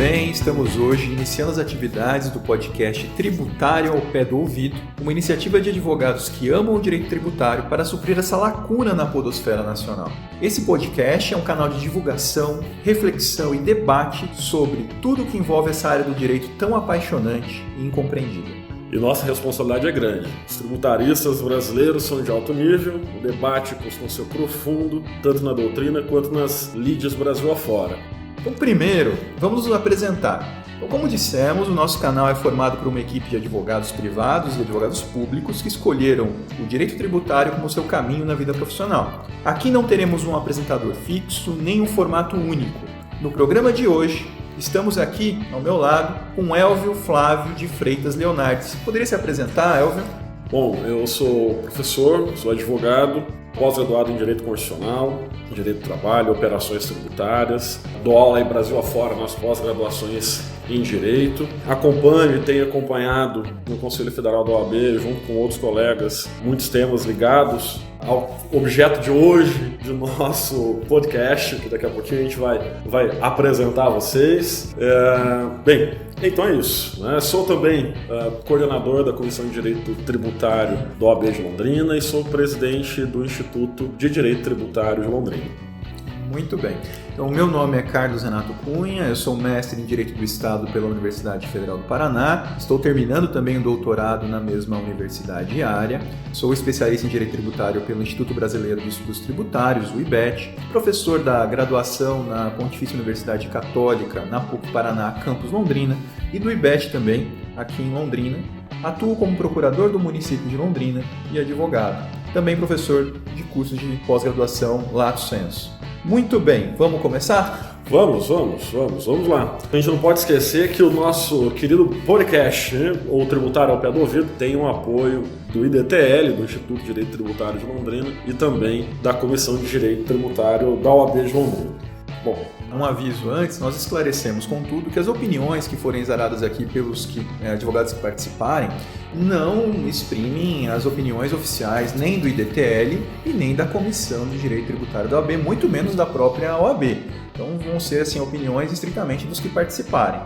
bem? Estamos hoje iniciando as atividades do podcast Tributário ao Pé do Ouvido, uma iniciativa de advogados que amam o direito tributário para suprir essa lacuna na podosfera nacional. Esse podcast é um canal de divulgação, reflexão e debate sobre tudo que envolve essa área do direito tão apaixonante e incompreendida. E nossa responsabilidade é grande. Os tributaristas brasileiros são de alto nível, o debate costuma ser profundo, tanto na doutrina quanto nas lides Brasil afora. Então, primeiro, vamos nos apresentar. Então, como dissemos, o nosso canal é formado por uma equipe de advogados privados e advogados públicos que escolheram o direito tributário como seu caminho na vida profissional. Aqui não teremos um apresentador fixo, nem um formato único. No programa de hoje, estamos aqui, ao meu lado, com Elvio Flávio de Freitas Leonardes. Poderia se apresentar, Elvio? Bom, eu sou professor, sou advogado, pós-graduado em Direito Constitucional, em Direito do Trabalho, Operações Tributárias, dou aula em Brasil afora nas pós-graduações em Direito. Acompanho e tenho acompanhado no Conselho Federal da OAB, junto com outros colegas, muitos temas ligados ao objeto de hoje, do nosso podcast, que daqui a pouquinho a gente vai apresentar a vocês. Bem, então é isso, né? Sou também coordenador da Comissão de Direito Tributário da OAB de Londrina e sou presidente do Instituto de Direito Tributário de Londrina. Muito bem. Então, o meu nome é Carlos Renato Cunha, eu sou mestre em Direito do Estado pela Universidade Federal do Paraná, estou terminando também um doutorado na mesma universidade e área, sou especialista em Direito Tributário pelo Instituto Brasileiro de Estudos Tributários, o IBET, professor da graduação na Pontifícia Universidade Católica, na PUC Paraná, campus Londrina, e do IBET também, aqui em Londrina. Atuo como procurador do município de Londrina e advogado, também professor de cursos de pós-graduação Lato Sensu. Muito bem, vamos começar? Vamos lá. A gente não pode esquecer que o nosso querido podcast, né, ou Tributário ao Pé do Ouvido, tem um apoio do IDTL, do Instituto de Direito Tributário de Londrina, e também da Comissão de Direito Tributário da OAB de Londrina. Bom, um aviso antes, nós esclarecemos, contudo, que as opiniões que forem exaradas aqui pelos advogados que participarem não exprimem as opiniões oficiais nem do IDTL e nem da Comissão de Direito Tributário da OAB, muito menos da própria OAB. Então vão ser assim, opiniões estritamente dos que participarem.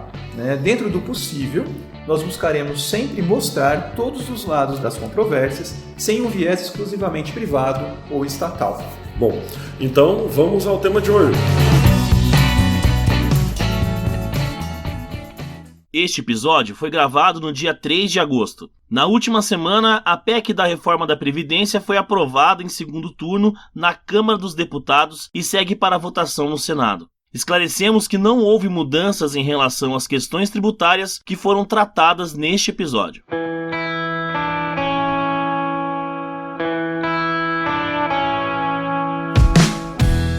Dentro do possível, nós buscaremos sempre mostrar todos os lados das controvérsias, sem um viés exclusivamente privado ou estatal. Bom, então vamos ao tema de hoje. Este episódio foi gravado no dia 3 de agosto. Na última semana, a PEC da reforma da Previdência foi aprovada em segundo turno na Câmara dos Deputados e segue para a votação no Senado. Esclarecemos que não houve mudanças em relação às questões tributárias que foram tratadas neste episódio.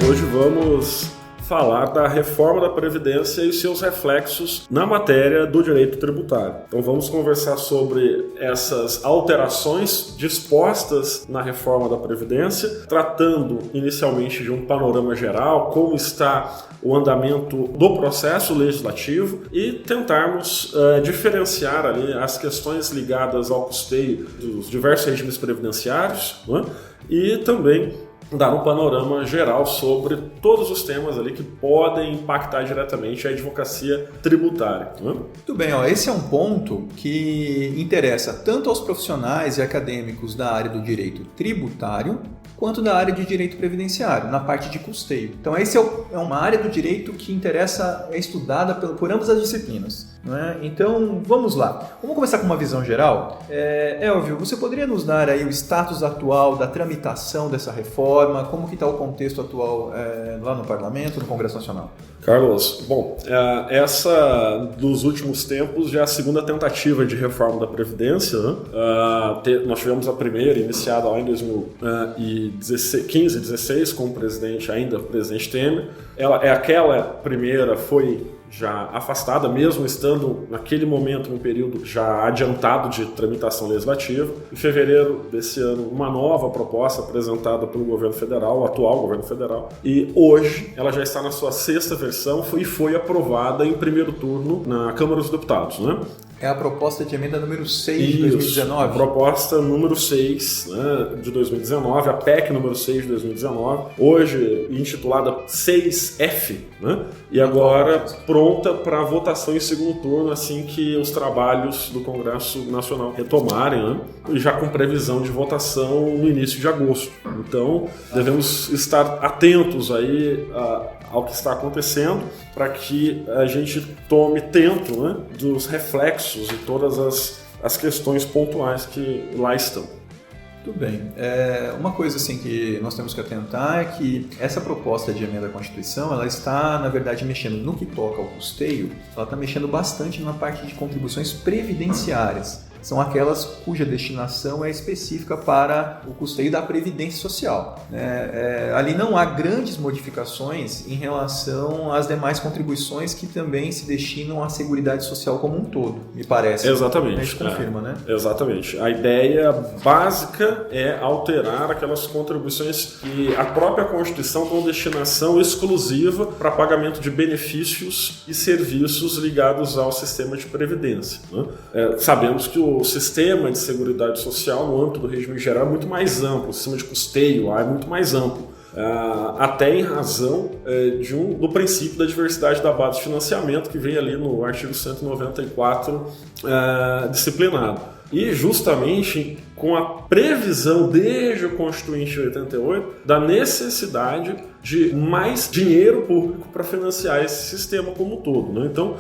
Hoje vamos falar da reforma da Previdência e seus reflexos na matéria do direito tributário. Então vamos conversar sobre essas alterações dispostas na reforma da Previdência, tratando inicialmente de um panorama geral, como está o andamento do processo legislativo e tentarmos diferenciar ali as questões ligadas ao custeio dos diversos regimes previdenciários, né? E também dar um panorama geral sobre todos os temas ali que podem impactar diretamente a advocacia tributária. Né? Muito bem, esse é um ponto que interessa tanto aos profissionais e acadêmicos da área do direito tributário, quanto da área de direito previdenciário, na parte de custeio. Então, esse é uma área do direito que interessa, é estudada por ambas as disciplinas. Né? Então, vamos lá. Vamos começar com uma visão geral. Elvio, você poderia nos dar aí o status atual da tramitação dessa reforma? Como que está o contexto atual lá no Parlamento, no Congresso Nacional? Carlos, bom, essa dos últimos tempos já é a segunda tentativa de reforma da Previdência, né? Nós tivemos a primeira iniciada lá em 2015, 16, com o presidente Temer. Aquela primeira foi já afastada, mesmo estando naquele momento, num período já adiantado de tramitação legislativa. Em fevereiro desse ano, uma nova proposta apresentada pelo governo federal, o atual governo federal, e hoje ela já está na sua sexta versão e foi aprovada em primeiro turno na Câmara dos Deputados, né? É a proposta de emenda número 6 de 2019? A proposta número 6, né, de 2019, a PEC número 6 de 2019, hoje intitulada 6F, né, e agora pronta para votação em segundo turno assim que os trabalhos do Congresso Nacional retomarem, né, e já com previsão de votação no início de agosto. Então, devemos estar atentos aí ao que está acontecendo para que a gente tome tempo, né, dos reflexos e todas as questões pontuais que lá estão. Tudo bem. Uma coisa assim que nós temos que atentar é que essa proposta de emenda à Constituição, ela está, na verdade, mexendo no que toca ao custeio, ela está mexendo bastante na parte de contribuições previdenciárias. São aquelas cuja destinação é específica para o custeio da Previdência Social. Ali não há grandes modificações em relação às demais contribuições que também se destinam à Seguridade Social como um todo, me parece. Exatamente. A gente confirma, né? Exatamente. A ideia básica é alterar aquelas contribuições que a própria Constituição dão destinação exclusiva para pagamento de benefícios e serviços ligados ao sistema de previdência, né? Sabemos que o sistema de seguridade social no âmbito do regime geral é muito mais amplo, o sistema de custeio lá é muito mais amplo, até em razão do princípio da diversidade da base de financiamento que vem ali no artigo 194 disciplinado. E justamente com a previsão desde o Constituinte de 88 da necessidade de mais dinheiro público para financiar esse sistema como um todo, né? Então,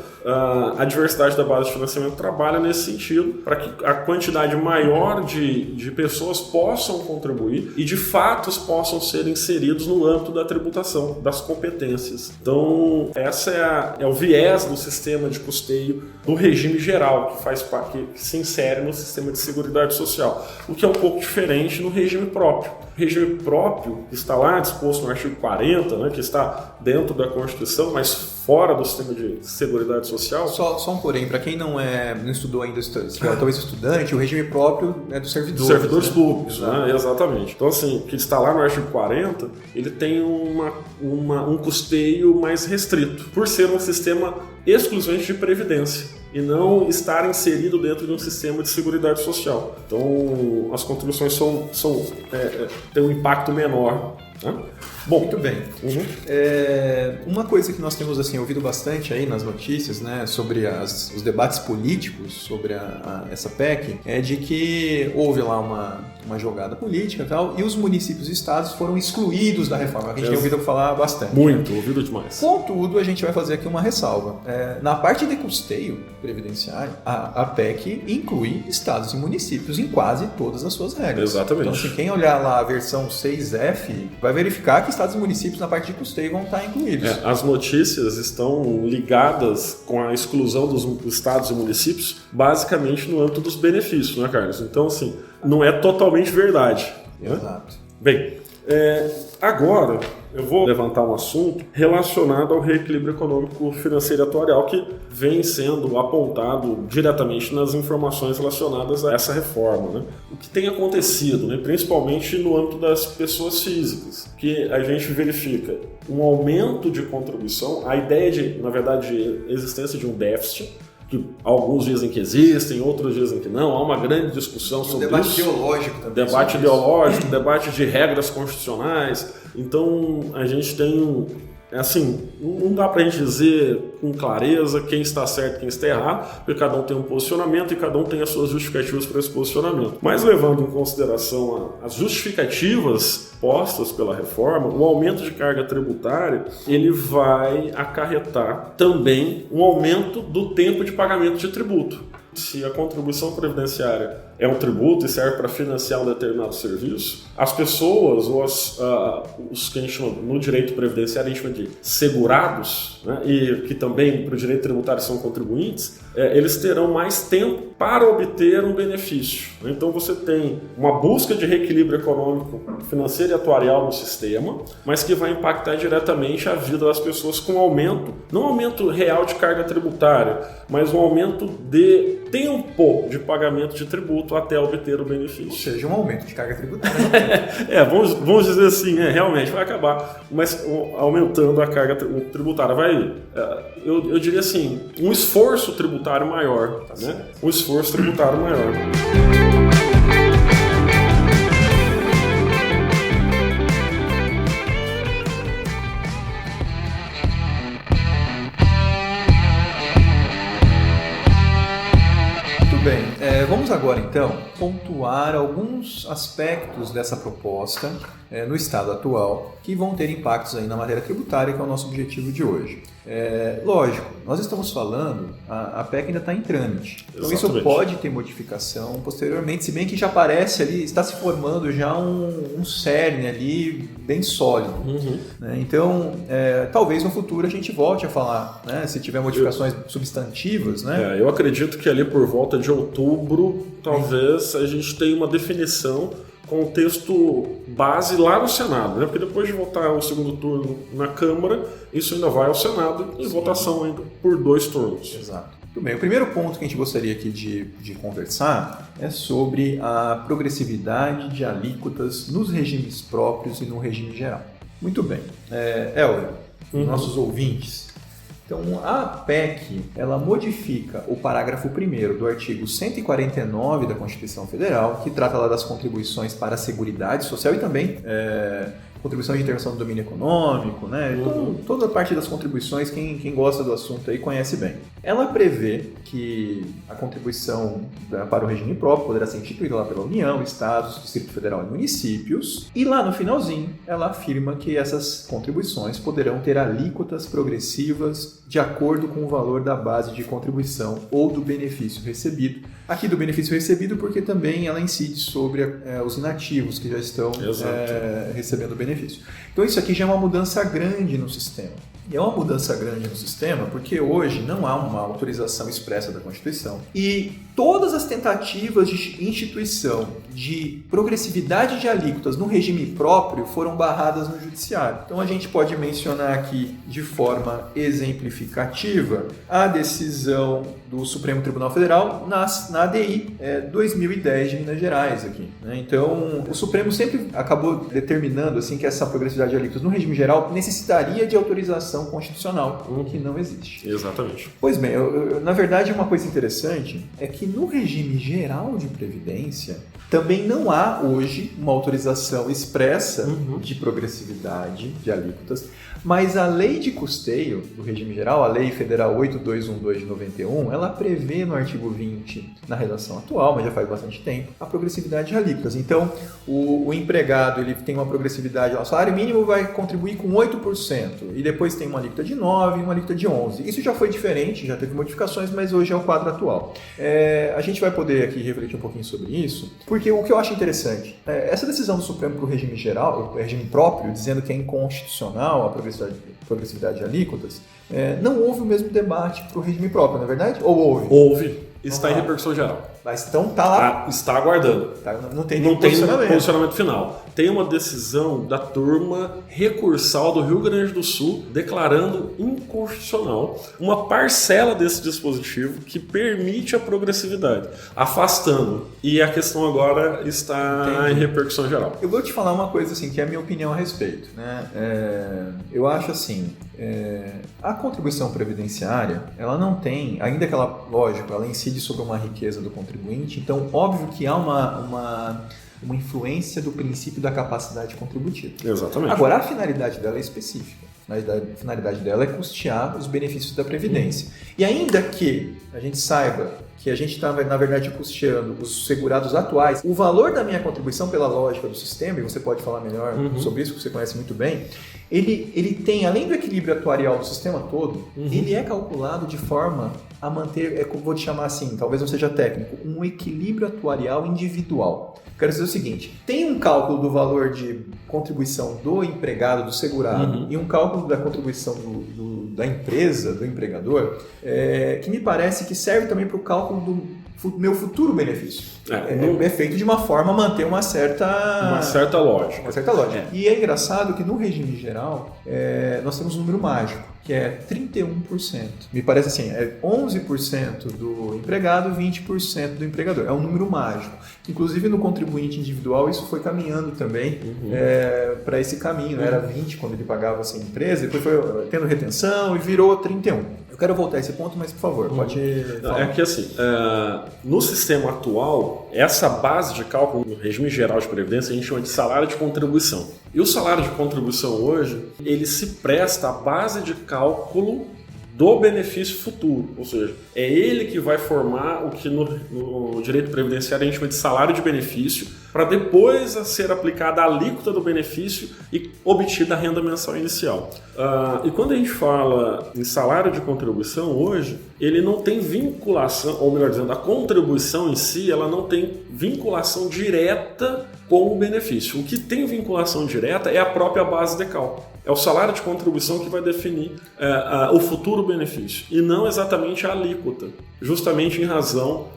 a diversidade da base de financiamento trabalha nesse sentido para que a quantidade maior de pessoas possam contribuir e de fatos possam ser inseridos no âmbito da tributação, das competências. Então, essa é o viés do sistema de custeio do regime geral, que se insere no sistema de seguridade social, o que é um pouco diferente no regime próprio. O regime próprio está lá disposto no artigo 40, né, que está dentro da Constituição, mas fora do sistema de seguridade social. Só um porém, para quem não estudou ainda, talvez estudante, o regime próprio é dos servidores. Servidores públicos, né? Exatamente. Então, assim, que está lá no artigo 40, ele tem um custeio mais restrito, por ser um sistema exclusivamente de previdência e não estar inserido dentro de um sistema de seguridade social. Então, as contribuições têm um impacto menor, né? Bom, muito bem. Uma coisa que nós temos assim, ouvido bastante aí nas notícias, né, sobre os debates políticos sobre essa PEC, é de que houve lá uma jogada política e tal, e os municípios e estados foram excluídos da reforma. A gente tem ouvido falar bastante. Muito, ouvido demais. Contudo, a gente vai fazer aqui uma ressalva. Na parte de custeio previdenciário, a PEC inclui estados e municípios em quase todas as suas regras. Exatamente. Então, se quem olhar lá a versão 6F, vai verificar que estados e municípios na parte de custeio vão estar incluídos. As notícias estão ligadas com a exclusão dos estados e municípios, basicamente no âmbito dos benefícios, né, Carlos? Então, assim, não é totalmente verdade. Exato. Né? Bem, agora eu vou levantar um assunto relacionado ao reequilíbrio econômico financeiro atuarial que vem sendo apontado diretamente nas informações relacionadas a essa reforma, né? O que tem acontecido, né, principalmente no âmbito das pessoas físicas, que a gente verifica um aumento de contribuição, a ideia na verdade, de existência de um déficit, que alguns dizem que existem, outros dizem que não, há uma grande discussão sobre isso. Debate ideológico também. Debate ideológico, debate de regras constitucionais. Então, a gente tem não dá pra gente dizer com clareza quem está certo e quem está errado, porque cada um tem um posicionamento e cada um tem as suas justificativas para esse posicionamento. Mas levando em consideração as justificativas postas pela reforma, o aumento de carga tributária, ele vai acarretar também um aumento do tempo de pagamento de tributo. Se a contribuição previdenciária é um tributo e serve para financiar um determinado serviço, as pessoas, ou os que a gente chama no direito previdenciário, a gente chama de segurados, né, e que também para o direito tributário são contribuintes, eles terão mais tempo para obter um benefício. Então você tem uma busca de reequilíbrio econômico, financeiro e atuarial no sistema, mas que vai impactar diretamente a vida das pessoas com aumento, não aumento real de carga tributária, mas um aumento de tempo de pagamento de tributo produto até obter o Ou benefício. seja, um aumento de carga tributária. Vamos dizer assim, realmente vai acabar, mas aumentando a carga tributária. Eu diria assim, um esforço tributário maior, né? Um esforço tributário maior. Bem, vamos agora então pontuar alguns aspectos dessa proposta no estado atual que vão ter impactos aí na matéria tributária, que é o nosso objetivo de hoje. Lógico, nós estamos falando, a PEC ainda está em trâmite, então isso pode ter modificação posteriormente, se bem que já aparece ali, está se formando já um cerne ali bem sólido. Né? Então, talvez no futuro a gente volte a falar, né? Se tiver modificações substantivas. Né? Eu acredito que ali por volta de outubro, talvez a gente tenha uma definição com o texto base lá no Senado, né? Porque depois de votar o segundo turno na Câmara, isso ainda vai ao Senado em votação ainda por 2 turnos. Exato. Muito bem. O primeiro ponto que a gente gostaria aqui de conversar é sobre a progressividade de alíquotas nos regimes próprios e no regime geral. Muito bem. Elvio, nossos ouvintes. Então, a PEC, ela modifica o parágrafo 1º do artigo 149 da Constituição Federal, que trata lá das contribuições para a Seguridade Social e também contribuição de intervenção do domínio econômico, né? Toda a parte das contribuições, quem gosta do assunto aí conhece bem. Ela prevê que a contribuição para o regime próprio poderá ser instituída lá pela União, Estados, Distrito Federal e municípios, e lá no finalzinho ela afirma que essas contribuições poderão ter alíquotas progressivas de acordo com o valor da base de contribuição ou do benefício recebido. Aqui do benefício recebido porque também ela incide sobre os inativos que já estão recebendo o benefício. Então isso aqui já é uma mudança grande no sistema. E é uma mudança grande no sistema porque hoje não há uma autorização expressa da Constituição e todas as tentativas de instituição de progressividade de alíquotas no regime próprio foram barradas no Judiciário. Então a gente pode mencionar aqui de forma exemplificativa a decisão do Supremo Tribunal Federal na ADI 2010 de Minas Gerais aqui, né? Então o Supremo sempre acabou determinando assim que essa progressividade de alíquotas no regime geral necessitaria de autorização constitucional, que não existe. Exatamente. Pois bem, na verdade uma coisa interessante é que no regime geral de previdência também não há hoje uma autorização expressa de progressividade de alíquotas, mas a lei de custeio do regime geral, a Lei Federal 8212 de 91, ela prevê no artigo 20, na redação atual, mas já faz bastante tempo, a progressividade de alíquotas. Então, o empregado ele tem uma progressividade, o salário mínimo vai contribuir com 8%, e depois tem uma alíquota de 9% e uma alíquota de 11%. Isso já foi diferente, já teve modificações, mas hoje é o quadro atual. A gente vai poder aqui refletir um pouquinho sobre isso, porque o que eu acho interessante, essa decisão do Supremo para o regime geral, o regime próprio, dizendo que é inconstitucional a progressividade de alíquotas, não houve o mesmo debate para o regime próprio, não é verdade? Ou houve? Houve. Está em repercussão geral. Mas então tá lá. Está aguardando. Não tem posicionamento final. Tem uma decisão da turma recursal do Rio Grande do Sul declarando inconstitucional uma parcela desse dispositivo que permite a progressividade, afastando. E a questão agora está em repercussão geral. Eu vou te falar uma coisa assim, que é a minha opinião a respeito, né? Eu acho assim, a contribuição previdenciária, ela não tem, ainda que ela, lógico, ela incide sobre uma riqueza do contribuinte, então óbvio que há uma influência do princípio da capacidade contributiva. Exatamente. Agora, a finalidade dela é específica. A finalidade dela é custear os benefícios da Previdência. E ainda que a gente saiba que a gente está, na verdade, custeando os segurados atuais, o valor da minha contribuição, pela lógica do sistema, e você pode falar melhor sobre isso, que você conhece muito bem, ele tem, além do equilíbrio atuarial do sistema todo, ele é calculado de forma a manter, vou te chamar assim, talvez não seja técnico, um equilíbrio atuarial individual. Quero dizer o seguinte, tem um cálculo do valor de contribuição do empregado, do segurado, e um cálculo da contribuição da empresa, do empregador, que me parece que serve também para o cálculo do meu futuro benefício. É feito de uma forma a manter uma certa lógica. E é engraçado que no regime geral nós temos um número mágico. que é 31%. Me parece assim, é 11% do empregado, 20% do empregador. É um número mágico. Inclusive no contribuinte individual isso foi caminhando também para esse caminho. Era 20 quando ele pagava sem empresa, depois foi tendo retenção e virou 31. Eu quero voltar a esse ponto, mas por favor, pode falar. É que assim, no sistema atual, essa base de cálculo no regime geral de previdência a gente chama de salário de contribuição. E o salário de contribuição hoje, ele se presta à base de cálculo do benefício futuro, ou seja, é ele que vai formar o que no direito previdenciário a gente chama de salário de benefício, para depois ser aplicada a alíquota do benefício e obtida a renda mensal inicial. E quando a gente fala em salário de contribuição hoje, ele não tem vinculação, ou melhor dizendo, a contribuição em si, ela não tem vinculação direta com o benefício. O que tem vinculação direta é a própria base de cálculo. É o salário de contribuição que vai definir o futuro benefício e não exatamente a alíquota, justamente em razão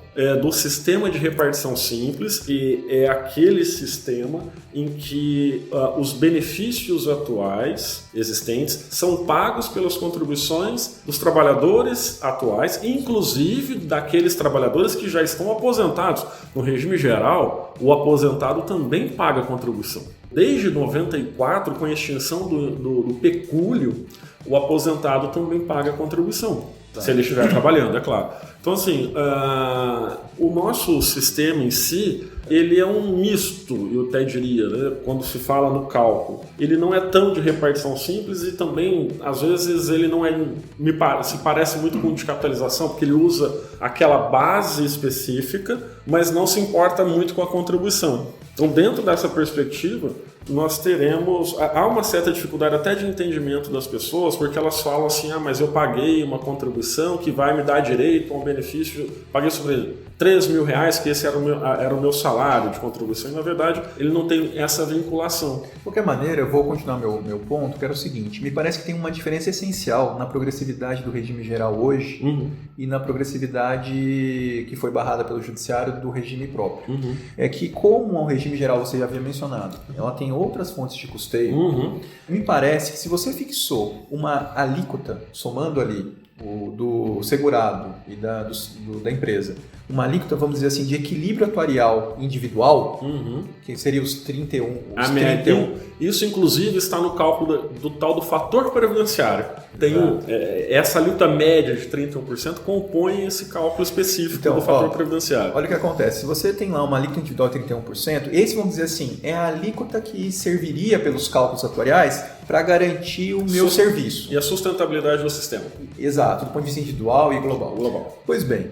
do sistema de repartição simples, que é aquele sistema em que os benefícios atuais existentes são pagos pelas contribuições dos trabalhadores atuais, inclusive daqueles trabalhadores que já estão aposentados. No regime geral, o aposentado também paga contribuição. Desde 94, com a extinção do pecúlio, o aposentado também paga contribuição, se ele estiver trabalhando, é claro. Então, assim, o nosso sistema em si, ele é um misto, eu até diria, né? Quando se fala no cálculo. Ele não é tão de repartição simples e também, às vezes, ele não é, se parece muito com de capitalização, porque ele usa aquela base específica, mas não se importa muito com a contribuição. Então, dentro dessa perspectiva, nós teremos... Há uma certa dificuldade até de entendimento das pessoas, porque elas falam assim, mas eu paguei uma contribuição que vai me dar direito a um benefício, paguei sobre R$3.000, que esse era o meu salário de contribuição, e na verdade ele não tem essa vinculação. De qualquer maneira, eu vou continuar meu ponto, que era o seguinte, me parece que tem uma diferença essencial na progressividade do regime geral hoje e na progressividade que foi barrada pelo judiciário do regime próprio. É que, como o regime geral você já havia mencionado, ela tem outras fontes de custeio, me parece que se você fixou uma alíquota, somando ali do segurado e da empresa, uma alíquota, vamos dizer assim, de equilíbrio atuarial individual, que seria os 31. Isso, inclusive, está no cálculo do tal do fator previdenciário. Tem essa alíquota média de 31% compõe esse cálculo específico do fator previdenciário. Olha o que acontece. Se você tem lá uma alíquota individual de 31%, esse, vamos dizer assim, é a alíquota que serviria pelos cálculos atuariais para garantir o meu serviço. E a sustentabilidade do sistema. Exato, do ponto de vista individual e global. Pois bem,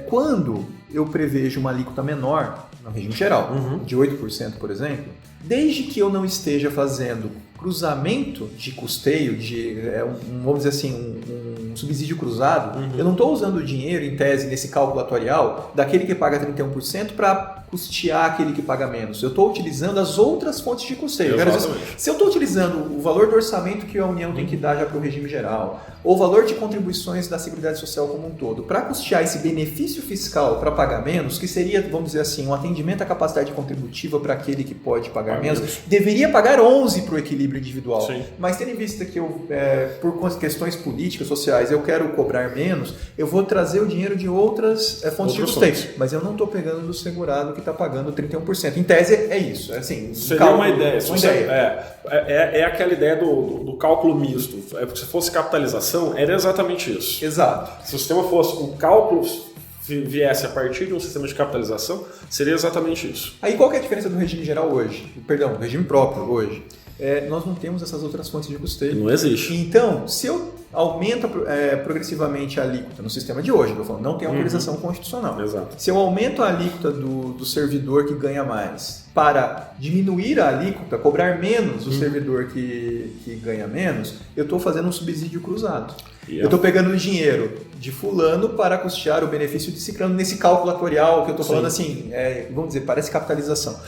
quando eu prevejo uma alíquota menor, no regime geral, de 8%, por exemplo, desde que eu não esteja fazendo cruzamento de custeio, vamos dizer assim, um subsídio cruzado, eu não estou usando o dinheiro, em tese, nesse cálculo atuarial, daquele que paga 31% para custear aquele que paga menos. Eu estou utilizando as outras fontes de custeio. Se eu estou utilizando o valor do orçamento que a União tem que dar já para o regime geral, ou o valor de contribuições da Seguridade Social como um todo, para custear esse benefício fiscal para pagar menos, que seria, vamos dizer assim, um atendimento à capacidade contributiva para aquele que pode pagar menos, deveria pagar 11 para o equilíbrio individual. Sim. Mas tendo em vista que eu, por questões políticas, sociais, eu quero cobrar menos, eu vou trazer o dinheiro de outras fontes de custeio. Mas eu não estou pegando do segurado que está pagando 31%. Em tese é isso. Assim, seria uma ideia. É aquela ideia do cálculo misto. Se fosse capitalização, era exatamente isso. Exato. Se o sistema fosse um cálculo viesse a partir de um sistema de capitalização, seria exatamente isso. Aí qual que é a diferença do regime geral hoje? Perdão, do regime próprio hoje? Nós não temos essas outras fontes de custeio. Não existe. Então, se eu aumento progressivamente a alíquota no sistema de hoje, não tem autorização constitucional. Exato. Se eu aumento a alíquota do servidor que ganha mais para diminuir a alíquota, cobrar menos o servidor que ganha menos, eu estou fazendo um subsídio cruzado. Eu estou pegando o dinheiro de fulano para custear o benefício de ciclano nesse cálculo atuarial que eu estou falando assim, vamos dizer, parece capitalização.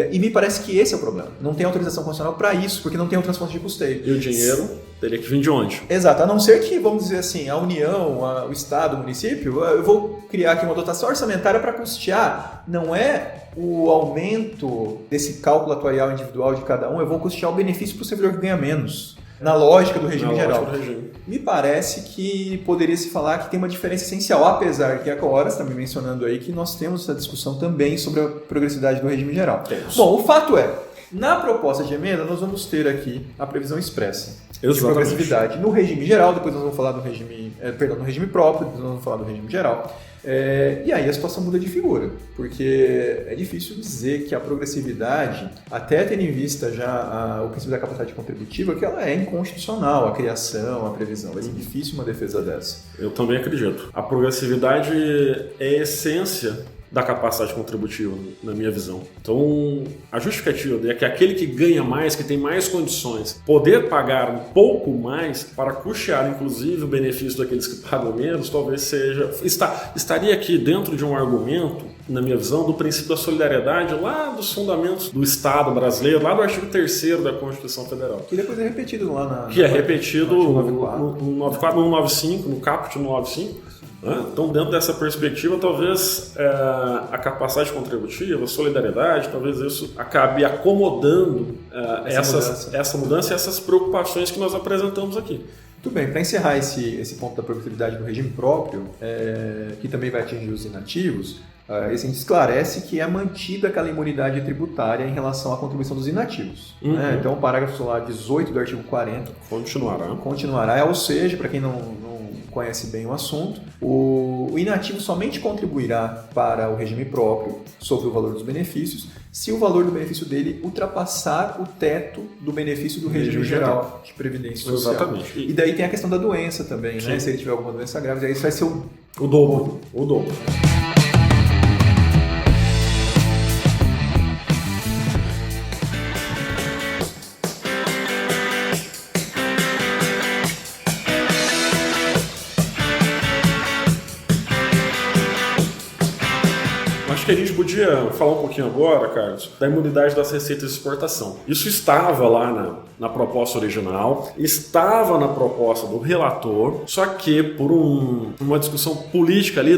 E me parece que esse é o problema. Não tem autorização constitucional para isso, porque não tem outras fontes de custeio. E o dinheiro teria que vir de onde? Exato, a não ser que, vamos dizer assim, a União, o Estado, o município, eu vou criar aqui uma dotação orçamentária para custear, não é o aumento desse cálculo atuarial individual de cada um, eu vou custear o benefício para o servidor que ganha menos. na lógica do regime Na geral. lógica do regime. Me parece que poderia se falar que tem uma diferença essencial, apesar que agora você está me mencionando aí que nós temos essa discussão também sobre a progressividade do regime geral. Temos. Bom, o fato é, na proposta de emenda nós vamos ter aqui a previsão expressa de progressividade no regime geral, depois nós vamos falar do regime, no regime próprio, depois nós vamos falar do regime geral. E aí a situação muda de figura, porque é difícil dizer que a progressividade, até tendo em vista já o princípio da capacidade contributiva, que ela é inconstitucional, a criação, a previsão. Vai ser difícil uma defesa dessa. Eu também acredito. A progressividade é a essência da capacidade contributiva, na minha visão. Então, a justificativa é que aquele que ganha mais, que tem mais condições, poder pagar um pouco mais para custear, inclusive, o benefício daqueles que pagam menos, talvez seja... Estaria aqui dentro de um argumento, na minha visão, do princípio da solidariedade, lá dos fundamentos do Estado brasileiro, lá do artigo 3º da Constituição Federal. Que depois é repetido lá na... Que é repetido no 94, no 95, no caput no 95. Então, dentro dessa perspectiva, talvez a capacidade contributiva, a solidariedade, talvez isso acabe acomodando essa mudança e essas preocupações que nós apresentamos aqui. Muito bem, para encerrar esse ponto da progressividade do regime próprio, que também vai atingir os inativos, a gente esclarece que é mantida aquela imunidade tributária em relação à contribuição dos inativos. Uhum. Então, o parágrafo solar 18 do artigo 40 continuará, ou seja, para quem não conhece bem o assunto, o inativo somente contribuirá para o regime próprio sobre o valor dos benefícios se o valor do benefício dele ultrapassar o teto do benefício do regime geral de previdência social. Exatamente. E daí tem a questão da doença também, né? Se ele tiver alguma doença grave, aí isso vai ser o dobro. Acho que a gente podia falar um pouquinho agora, Carlos, da imunidade das receitas de exportação. Isso estava lá na proposta original, estava na proposta do relator, só que por uma discussão política ali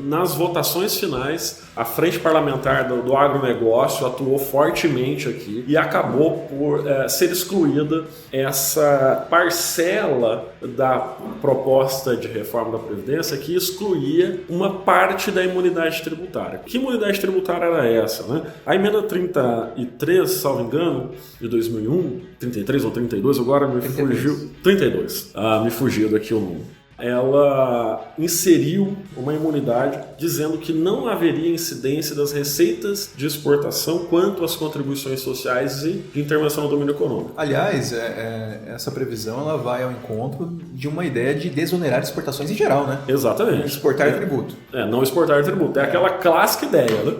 nas votações finais, a frente parlamentar do agronegócio atuou fortemente aqui e acabou por ser excluída essa parcela da proposta de reforma da Previdência que excluía uma parte da imunidade tributária. Que imunidade tributária era essa, né? A emenda 33, salvo engano, de 2001, 33 ou 32, agora me fugiu... 32. Me fugiu daqui o número. Ela inseriu uma imunidade dizendo que não haveria incidência das receitas de exportação quanto às contribuições sociais e de intervenção no domínio econômico. Aliás, essa previsão ela vai ao encontro de uma ideia de desonerar exportações em geral, né? Exatamente. Exportar tributo. Não exportar tributo. É aquela clássica ideia, né?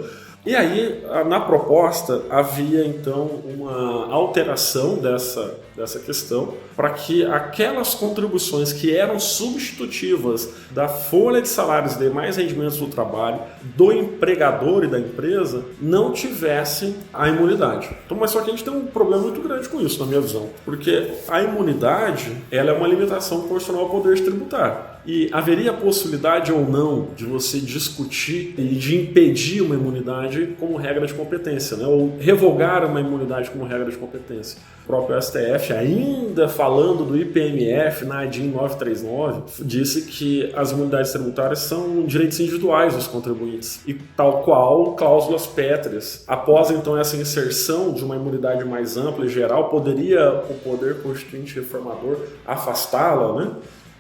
E aí, na proposta, havia então uma alteração dessa questão para que aquelas contribuições que eram substitutivas da folha de salários e demais rendimentos do trabalho do empregador e da empresa não tivessem a imunidade. Então, mas só que a gente tem um problema muito grande com isso, na minha visão, porque a imunidade ela é uma limitação proporcional ao poder tributário. E haveria a possibilidade ou não de você discutir e de impedir uma imunidade como regra de competência, né? Ou revogar uma imunidade como regra de competência. O próprio STF, ainda falando do IPMF, na ADIM 939, disse que as imunidades tributárias são direitos individuais dos contribuintes e tal qual cláusulas pétreas. Após então essa inserção de uma imunidade mais ampla e geral, poderia o poder constituinte reformador afastá-la,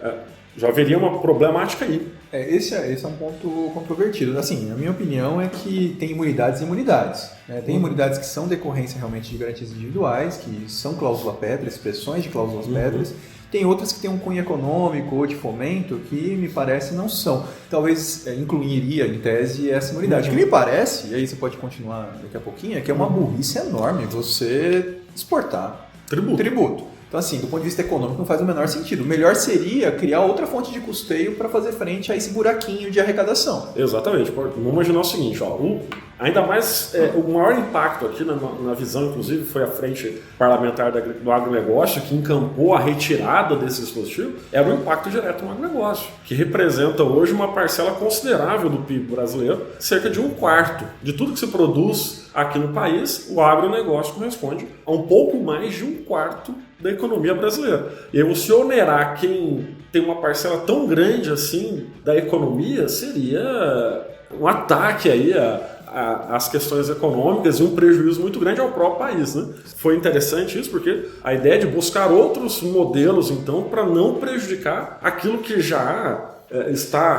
né? Já haveria uma problemática aí. Esse é um ponto controvertido. Assim, a minha opinião é que tem imunidades e imunidades. Né? Tem imunidades que são decorrência realmente de garantias individuais, que são cláusula pétrea, expressões de cláusulas pétreas. Tem outras que têm um cunho econômico ou de fomento que, me parece, não são. Talvez incluiria, em tese, essa imunidade. O que me parece, e aí você pode continuar daqui a pouquinho, é que é uma burrice enorme você exportar tributo. Então, assim, do ponto de vista econômico, não faz o menor sentido. O melhor seria criar outra fonte de custeio para fazer frente a esse buraquinho de arrecadação. Exatamente. Vamos imaginar o seguinte, Ainda mais, o maior impacto aqui na visão, inclusive, foi a frente parlamentar do agronegócio, que encampou a retirada desse dispositivo, era o impacto direto no agronegócio, que representa hoje uma parcela considerável do PIB brasileiro, cerca de 1/4 de tudo que se produz aqui no país. O agronegócio corresponde a um pouco mais de 1/4 da economia brasileira. E aí você onerar quem tem uma parcela tão grande assim da economia seria um ataque aí às questões econômicas e um prejuízo muito grande ao próprio país, né? Foi interessante isso porque a ideia de buscar outros modelos, então, para não prejudicar aquilo que já está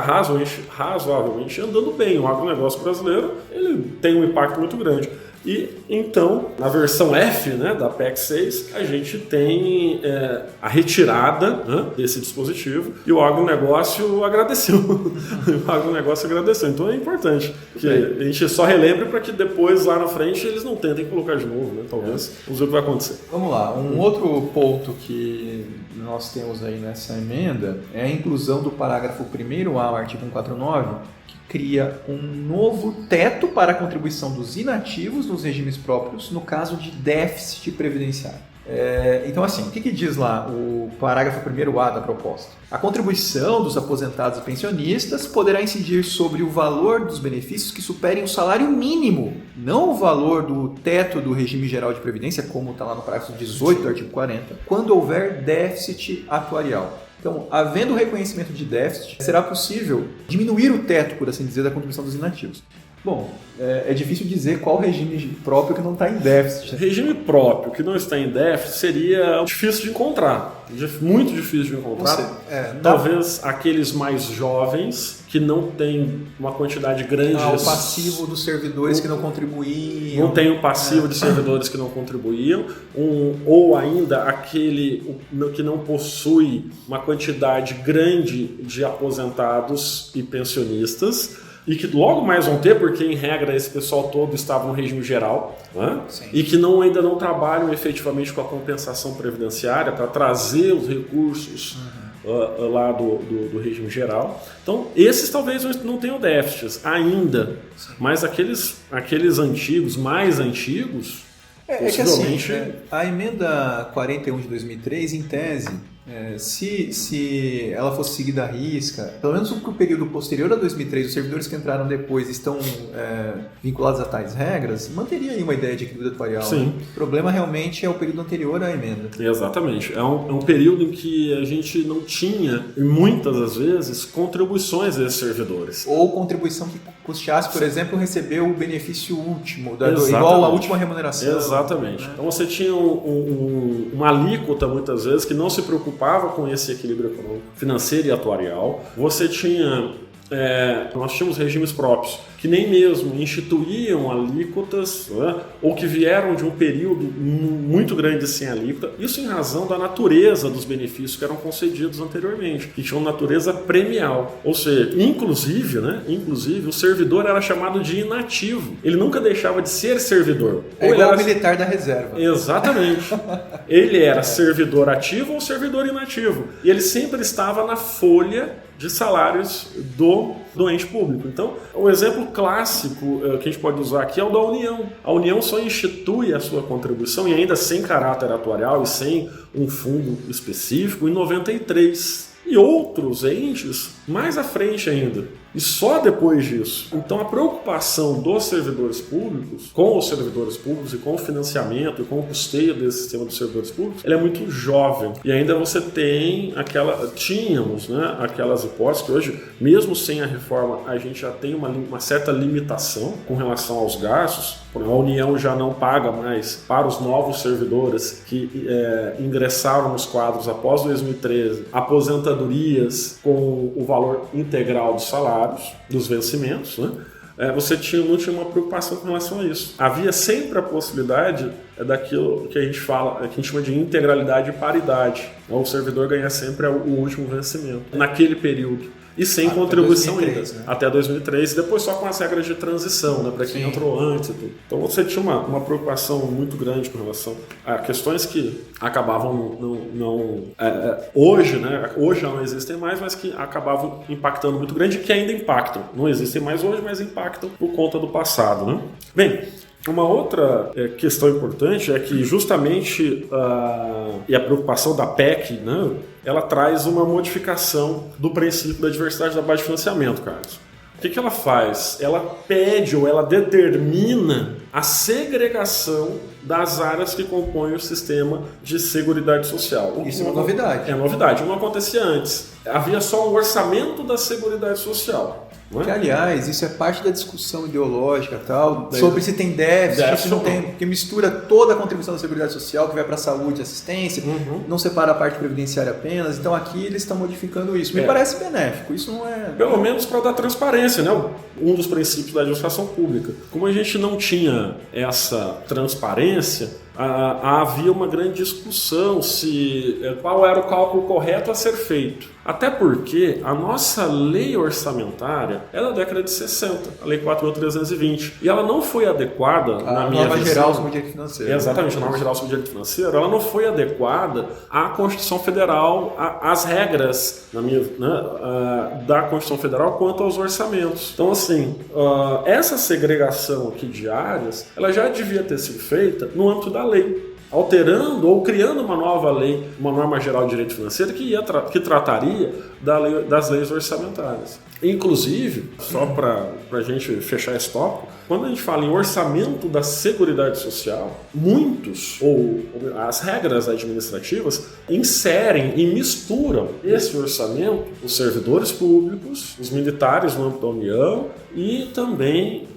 razoavelmente andando bem. O agronegócio brasileiro ele tem um impacto muito grande. E então, na versão F, né, da PEC 6, a gente tem a retirada, né, desse dispositivo e o agronegócio agradeceu. O agronegócio agradeceu. Então é importante que a gente só relembre para que depois, lá na frente, eles não tentem colocar de novo, né? Talvez. Vamos ver o que vai acontecer. Vamos lá. Um outro ponto que nós temos aí nessa emenda é a inclusão do parágrafo 1º ao artigo 149, cria um novo teto para a contribuição dos inativos nos regimes próprios no caso de déficit previdenciário. Então, assim, o que diz lá o parágrafo 1º A da proposta? A contribuição dos aposentados e pensionistas poderá incidir sobre o valor dos benefícios que superem o salário mínimo, não o valor do teto do regime geral de previdência, como está lá no parágrafo 18 do artigo 40, quando houver déficit atuarial. Então, havendo reconhecimento de déficit, será possível diminuir o teto, por assim dizer, da contribuição dos inativos. Bom, é difícil dizer qual regime próprio que não está em déficit. Regime próprio que não está em déficit seria difícil de encontrar, muito difícil de encontrar. Talvez aqueles mais jovens que não têm uma quantidade grande... o passivo dos servidores que não contribuíam. Não tem o passivo de servidores que não contribuíam, ou ainda aquele que não possui uma quantidade grande de aposentados e pensionistas, e que logo mais vão ter, porque em regra esse pessoal todo estava no regime geral, né? E que ainda não trabalham efetivamente com a compensação previdenciária para trazer os recursos lá do regime geral. Então, esses talvez não tenham déficits ainda, mas aqueles antigos, mais antigos, possivelmente... que assim, a emenda 41 de 2003, em tese, se ela fosse seguida à risca, pelo menos para o período posterior a 2003, os servidores que entraram depois estão vinculados a tais regras, manteria aí uma ideia de equilíbrio atuarial. Sim. Né? O problema realmente é o período anterior à emenda. Exatamente. É um período em que a gente não tinha, e muitas das vezes, contribuições desses servidores. Ou contribuição que custeasse, por exemplo, receber o benefício último, igual à última remuneração. Exatamente. Né? Então você tinha uma alíquota, muitas vezes, que não se preocupava com esse equilíbrio econômico, financeiro e atuarial. Você tinha... nós tínhamos regimes próprios que nem mesmo instituíam alíquotas, né, ou que vieram de um período muito grande sem alíquota, isso em razão da natureza dos benefícios que eram concedidos anteriormente, que tinham natureza premial, ou seja, inclusive o servidor era chamado de inativo, ele nunca deixava de ser servidor. Igual o militar da reserva. Exatamente. Ele era servidor ativo ou servidor inativo, e ele sempre estava na folha de salários do ente público. Então, o exemplo clássico que a gente pode usar aqui é o da União. A União só institui a sua contribuição, e ainda sem caráter atuarial e sem um fundo específico, em 93. E outros entes mais à frente ainda. E só depois disso. Então a preocupação dos servidores públicos, com os servidores públicos e com o financiamento e com o custeio desse sistema dos servidores públicos, ele é muito jovem. E ainda você tem tínhamos, né, aquelas hipóteses que hoje, mesmo sem a reforma, a gente já tem uma certa limitação com relação aos gastos. A União já não paga mais para os novos servidores que ingressaram nos quadros após 2013 aposentadorias com o valor integral dos salários, dos vencimentos, né? Você não tinha uma preocupação com relação a isso. Havia sempre a possibilidade daquilo que a gente chama de integralidade e paridade. O servidor ganha sempre o último vencimento naquele período. e sem até contribuição 2003, ainda. né? Até 2003, depois só com as regras de transição, né, para quem entrou antes e tudo. Então você tinha uma preocupação muito grande com relação a questões que acabavam hoje, né, hoje não existem mais, mas que acabavam impactando muito grande e que ainda impactam. Não existem mais hoje, mas impactam por conta do passado, né? Bem, uma outra questão importante é que justamente e a preocupação da PEC, né, ela traz uma modificação do princípio da diversidade da base de financiamento, Carlos. O que ela faz? Ela pede ou ela determina a segregação das áreas que compõem o sistema de seguridade social. Isso é uma novidade. É novidade. Não acontecia antes. Havia só um orçamento da seguridade social. Que, aliás, isso é parte da discussão ideológica tal, sobre se tem déficit, se não tem, porque mistura toda a contribuição da Seguridade Social que vai para a saúde e assistência, não separa a parte previdenciária apenas, então aqui eles estão modificando isso. Me parece benéfico, isso não é... Pelo menos para dar transparência, né? Um dos princípios da administração pública. Como a gente não tinha essa transparência, havia uma grande discussão qual era o cálculo correto a ser feito. Até porque a nossa lei orçamentária é da década de 60, a Lei 4.320, e ela não foi adequada, na minha visão... A norma geral sobre o direito financeiro. Exatamente, a norma geral sobre o direito financeiro, ela não foi adequada à Constituição Federal, às regras da Constituição Federal quanto aos orçamentos. Então, assim, essa segregação aqui de áreas, ela já devia ter sido feita no âmbito da lei, alterando ou criando uma nova lei, uma norma geral de direito financeiro que trataria das leis orçamentárias. Inclusive, só para a gente fechar esse tópico, quando a gente fala em orçamento da Seguridade Social, as regras administrativas inserem e misturam esse orçamento os servidores públicos, os militares no âmbito da União e também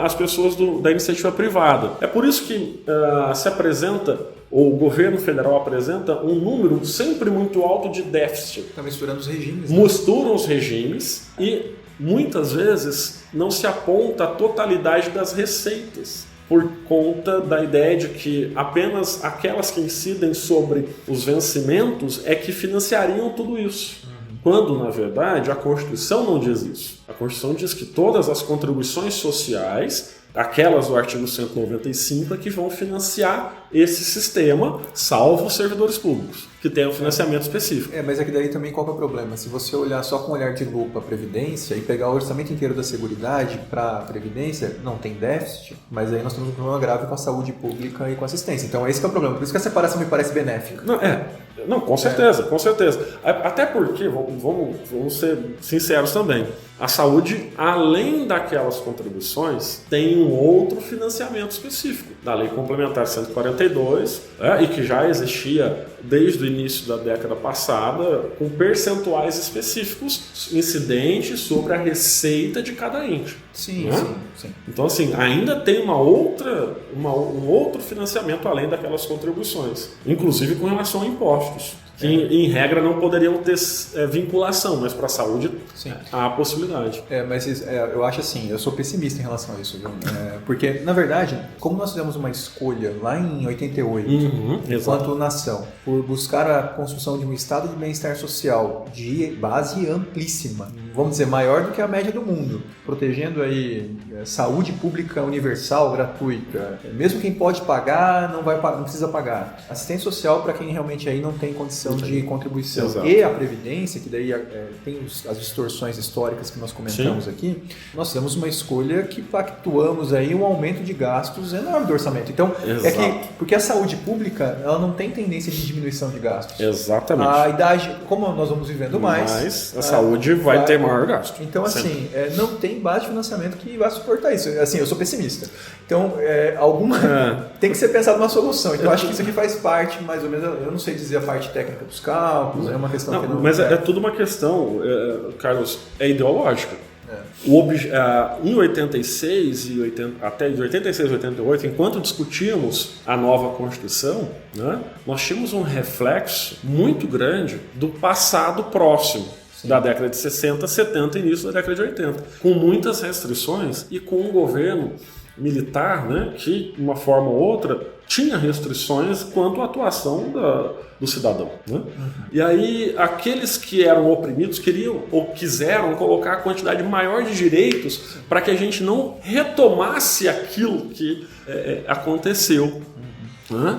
as pessoas da iniciativa privada. É por isso que se apresenta, ou o governo federal apresenta um número sempre muito alto de déficit. Está misturando os regimes. Misturam os regimes e muitas vezes não se aponta a totalidade das receitas, por conta da ideia de que apenas aquelas que incidem sobre os vencimentos é que financiariam tudo isso. Quando, na verdade, a Constituição não diz isso. A Constituição diz que todas as contribuições sociais, aquelas do artigo 195, é que vão financiar esse sistema, salvo os servidores públicos, que têm um financiamento específico. Mas aqui daí também qual que é o problema? Se você olhar só com um olhar de lupa a Previdência e pegar o orçamento inteiro da Seguridade para a Previdência, não tem déficit, mas aí nós temos um problema grave com a saúde pública e com a assistência. Então esse que é o problema. Por isso que a separação me parece benéfica. Não, com certeza, com certeza. Até porque, vamos ser sinceros também, a saúde, além daquelas contribuições, tem um outro financiamento específico, da Lei Complementar 142, e que já existia desde o início da década passada, com percentuais específicos incidentes sobre a receita de cada ente. Sim. Então, assim, ainda tem um outro financiamento além daquelas contribuições, inclusive com relação a impostos. Que, em regra, não poderiam ter vinculação, mas para a saúde há a possibilidade. Mas eu acho assim, eu sou pessimista em relação a isso, viu? Porque, na verdade, como nós fizemos uma escolha lá em 88, enquanto nação, por buscar a construção de um estado de bem-estar social de base amplíssima, vamos dizer, maior do que a média do mundo, protegendo aí saúde pública universal, gratuita, mesmo quem pode pagar, não precisa pagar. Assistência social para quem realmente aí não tem condição de contribuição. Exato. E a Previdência, que daí tem as distorções históricas que nós comentamos aqui, nós fizemos uma escolha que pactuamos aí um aumento de gastos enorme do orçamento. Então, porque a saúde pública, ela não tem tendência de diminuição de gastos. Exatamente. A idade, como nós vamos vivendo mais, a saúde vai ter maior gasto. Então, assim, não tem base de financiamento que vai suportar isso. Assim, eu sou pessimista. Então, tem que ser pensado uma solução. Então, eu acho que isso aqui faz parte, mais ou menos, eu não sei dizer a parte técnica dos cálculos, é uma questão que não... Mas é tudo uma questão, Carlos, ideológica. Em 86 até de 86 a 88, enquanto discutíamos a nova Constituição, né, nós tínhamos um reflexo muito grande do passado próximo. Da década de 60, 70 e início da década de 80, com muitas restrições e com um governo militar, né, que, de uma forma ou outra, tinha restrições quanto à atuação do cidadão, né? E aí aqueles que eram oprimidos queriam ou quiseram colocar a quantidade maior de direitos para que a gente não retomasse aquilo que aconteceu, né?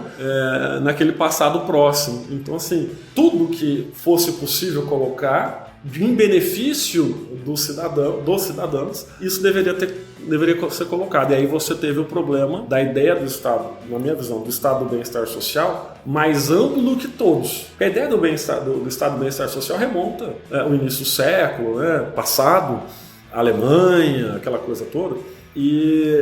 Naquele passado próximo. Então, assim, tudo que fosse possível colocar em benefício dos cidadãos, isso deveria ser colocado. E aí você teve o problema da ideia do Estado, na minha visão, do Estado do bem-estar social mais amplo do que todos. A ideia do Estado do bem-estar social remonta ao início do século, né, passado, a Alemanha, aquela coisa toda. E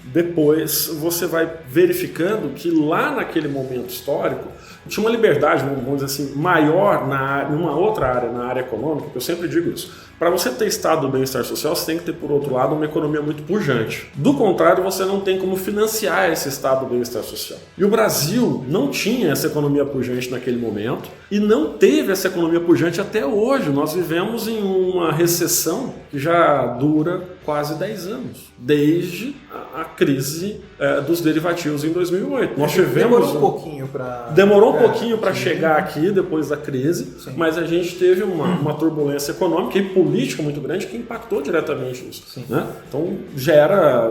depois você vai verificando que lá naquele momento histórico tinha uma liberdade, vamos dizer assim, maior numa outra área, na área econômica, que eu sempre digo isso. Para você ter estado do bem-estar social, você tem que ter, por outro lado, uma economia muito pujante. Do contrário, você não tem como financiar esse estado do bem-estar social. E o Brasil não tinha essa economia pujante naquele momento e não teve essa economia pujante até hoje. Nós vivemos em uma recessão que já dura quase 10 anos, desde a crise dos derivativos em 2008. Nós tivemos demorou um pouquinho para chegar aqui depois da crise, sim, mas a gente teve uma turbulência econômica e política muito grande que impactou diretamente nisso, né? Então gera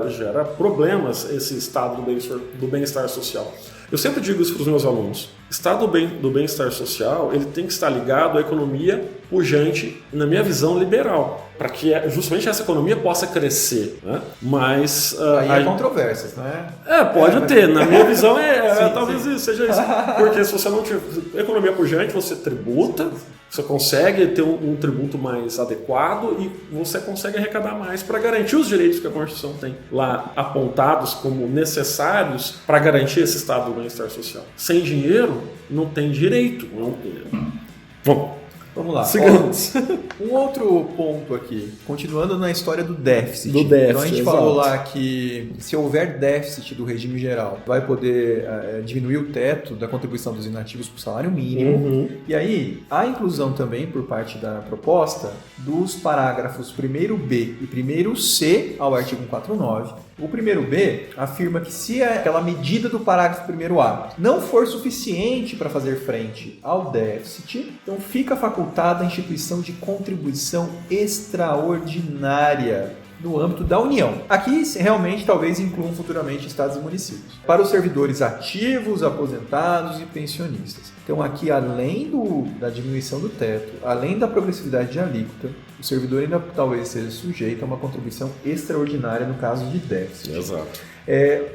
problemas esse estado do bem-estar social. Eu sempre digo isso para os meus alunos. O estado do bem-estar social ele tem que estar ligado à economia pujante, na minha visão, liberal, para que justamente essa economia possa crescer, né? Mas aí há controvérsias, né? Pode ter. Na minha visão sim, talvez sim. Isso seja isso. Porque se você não tiver economia pujante, você tributa, você consegue ter um tributo mais adequado e você consegue arrecadar mais para garantir os direitos que a Constituição tem lá apontados como necessários para garantir esse estado do bem-estar social. Sem dinheiro, não tem direito. Vamos lá. Sigamos. Um outro ponto aqui, continuando na história do déficit. Então a gente falou lá que se houver déficit do regime geral, vai poder diminuir o teto da contribuição dos inativos para o salário mínimo. Uhum. E aí, há inclusão também, por parte da proposta, dos parágrafos 1º-B e 1º-C ao artigo 149. O 1º-B afirma que se aquela medida do parágrafo 1º-A não for suficiente para fazer frente ao déficit, então fica facultada a instituição de contribuição extraordinária no âmbito da União. Aqui, realmente, talvez incluam futuramente estados e municípios. Para os servidores ativos, aposentados e pensionistas. Então, aqui, além da diminuição do teto, além da progressividade de alíquota, o servidor ainda talvez seja sujeito a uma contribuição extraordinária no caso de déficit. Exato.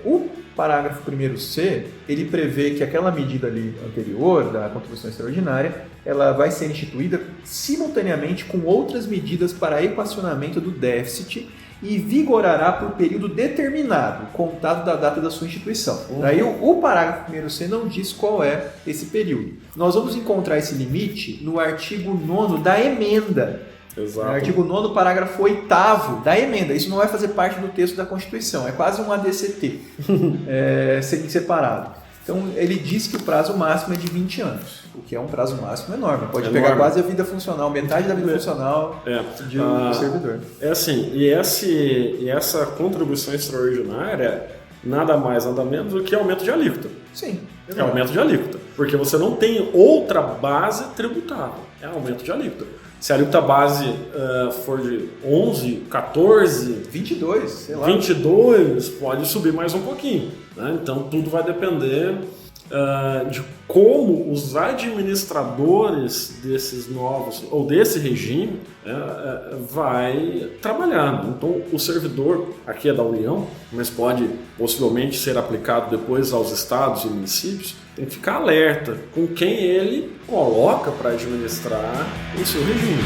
O parágrafo 1º-C, ele prevê que aquela medida ali anterior, da contribuição extraordinária, ela vai ser instituída simultaneamente com outras medidas para equacionamento do déficit e vigorará por período determinado, contado da data da sua instituição. Daí o parágrafo 1º-C não diz qual é esse período. Nós vamos encontrar esse limite no artigo 9º da emenda. Exato. No artigo 9º, parágrafo 8º da emenda. Isso não vai fazer parte do texto da Constituição, é quase um ADCT separado. Então, ele diz que o prazo máximo é de 20 anos, o que é um prazo máximo enorme. Pode pegar quase a vida funcional, metade da vida funcional do servidor. É assim, e essa contribuição extraordinária nada mais, nada menos do que aumento de alíquota. Sim. É aumento de alíquota, porque você não tem outra base tributável, é aumento de alíquota. Se a alíquota base for de 11, 14... 22, sei lá. 22, pode subir mais um pouquinho, né? Então tudo vai depender de como os administradores desses novos, ou desse regime, vai trabalhar. Então o servidor, aqui é da União, mas pode possivelmente ser aplicado depois aos estados e municípios, tem que ficar alerta com quem ele coloca para administrar o seu regime.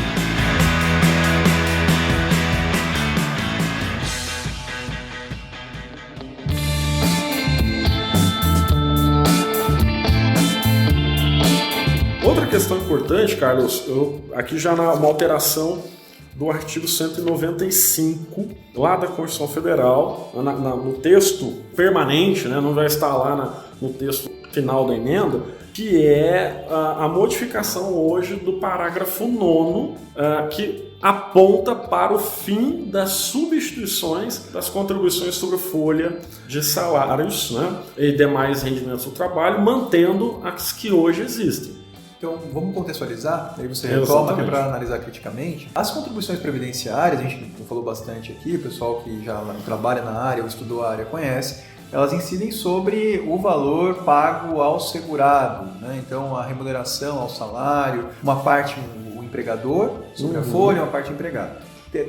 Outra questão importante, Carlos, aqui já uma alteração do artigo 195, lá da Constituição Federal, no texto permanente, né, não vai estar lá no texto final da emenda, que é a modificação hoje do parágrafo 9º, que aponta para o fim das substituições das contribuições sobre folha de salários, né, e demais rendimentos do trabalho, mantendo as que hoje existem. Então, vamos contextualizar, aí você retoma aqui para analisar criticamente. As contribuições previdenciárias, a gente falou bastante aqui, o pessoal que já trabalha na área ou estudou a área conhece, elas incidem sobre o valor pago ao segurado, né? Então, a remuneração ao salário, uma parte o empregador sobre a folha, uma parte o empregado.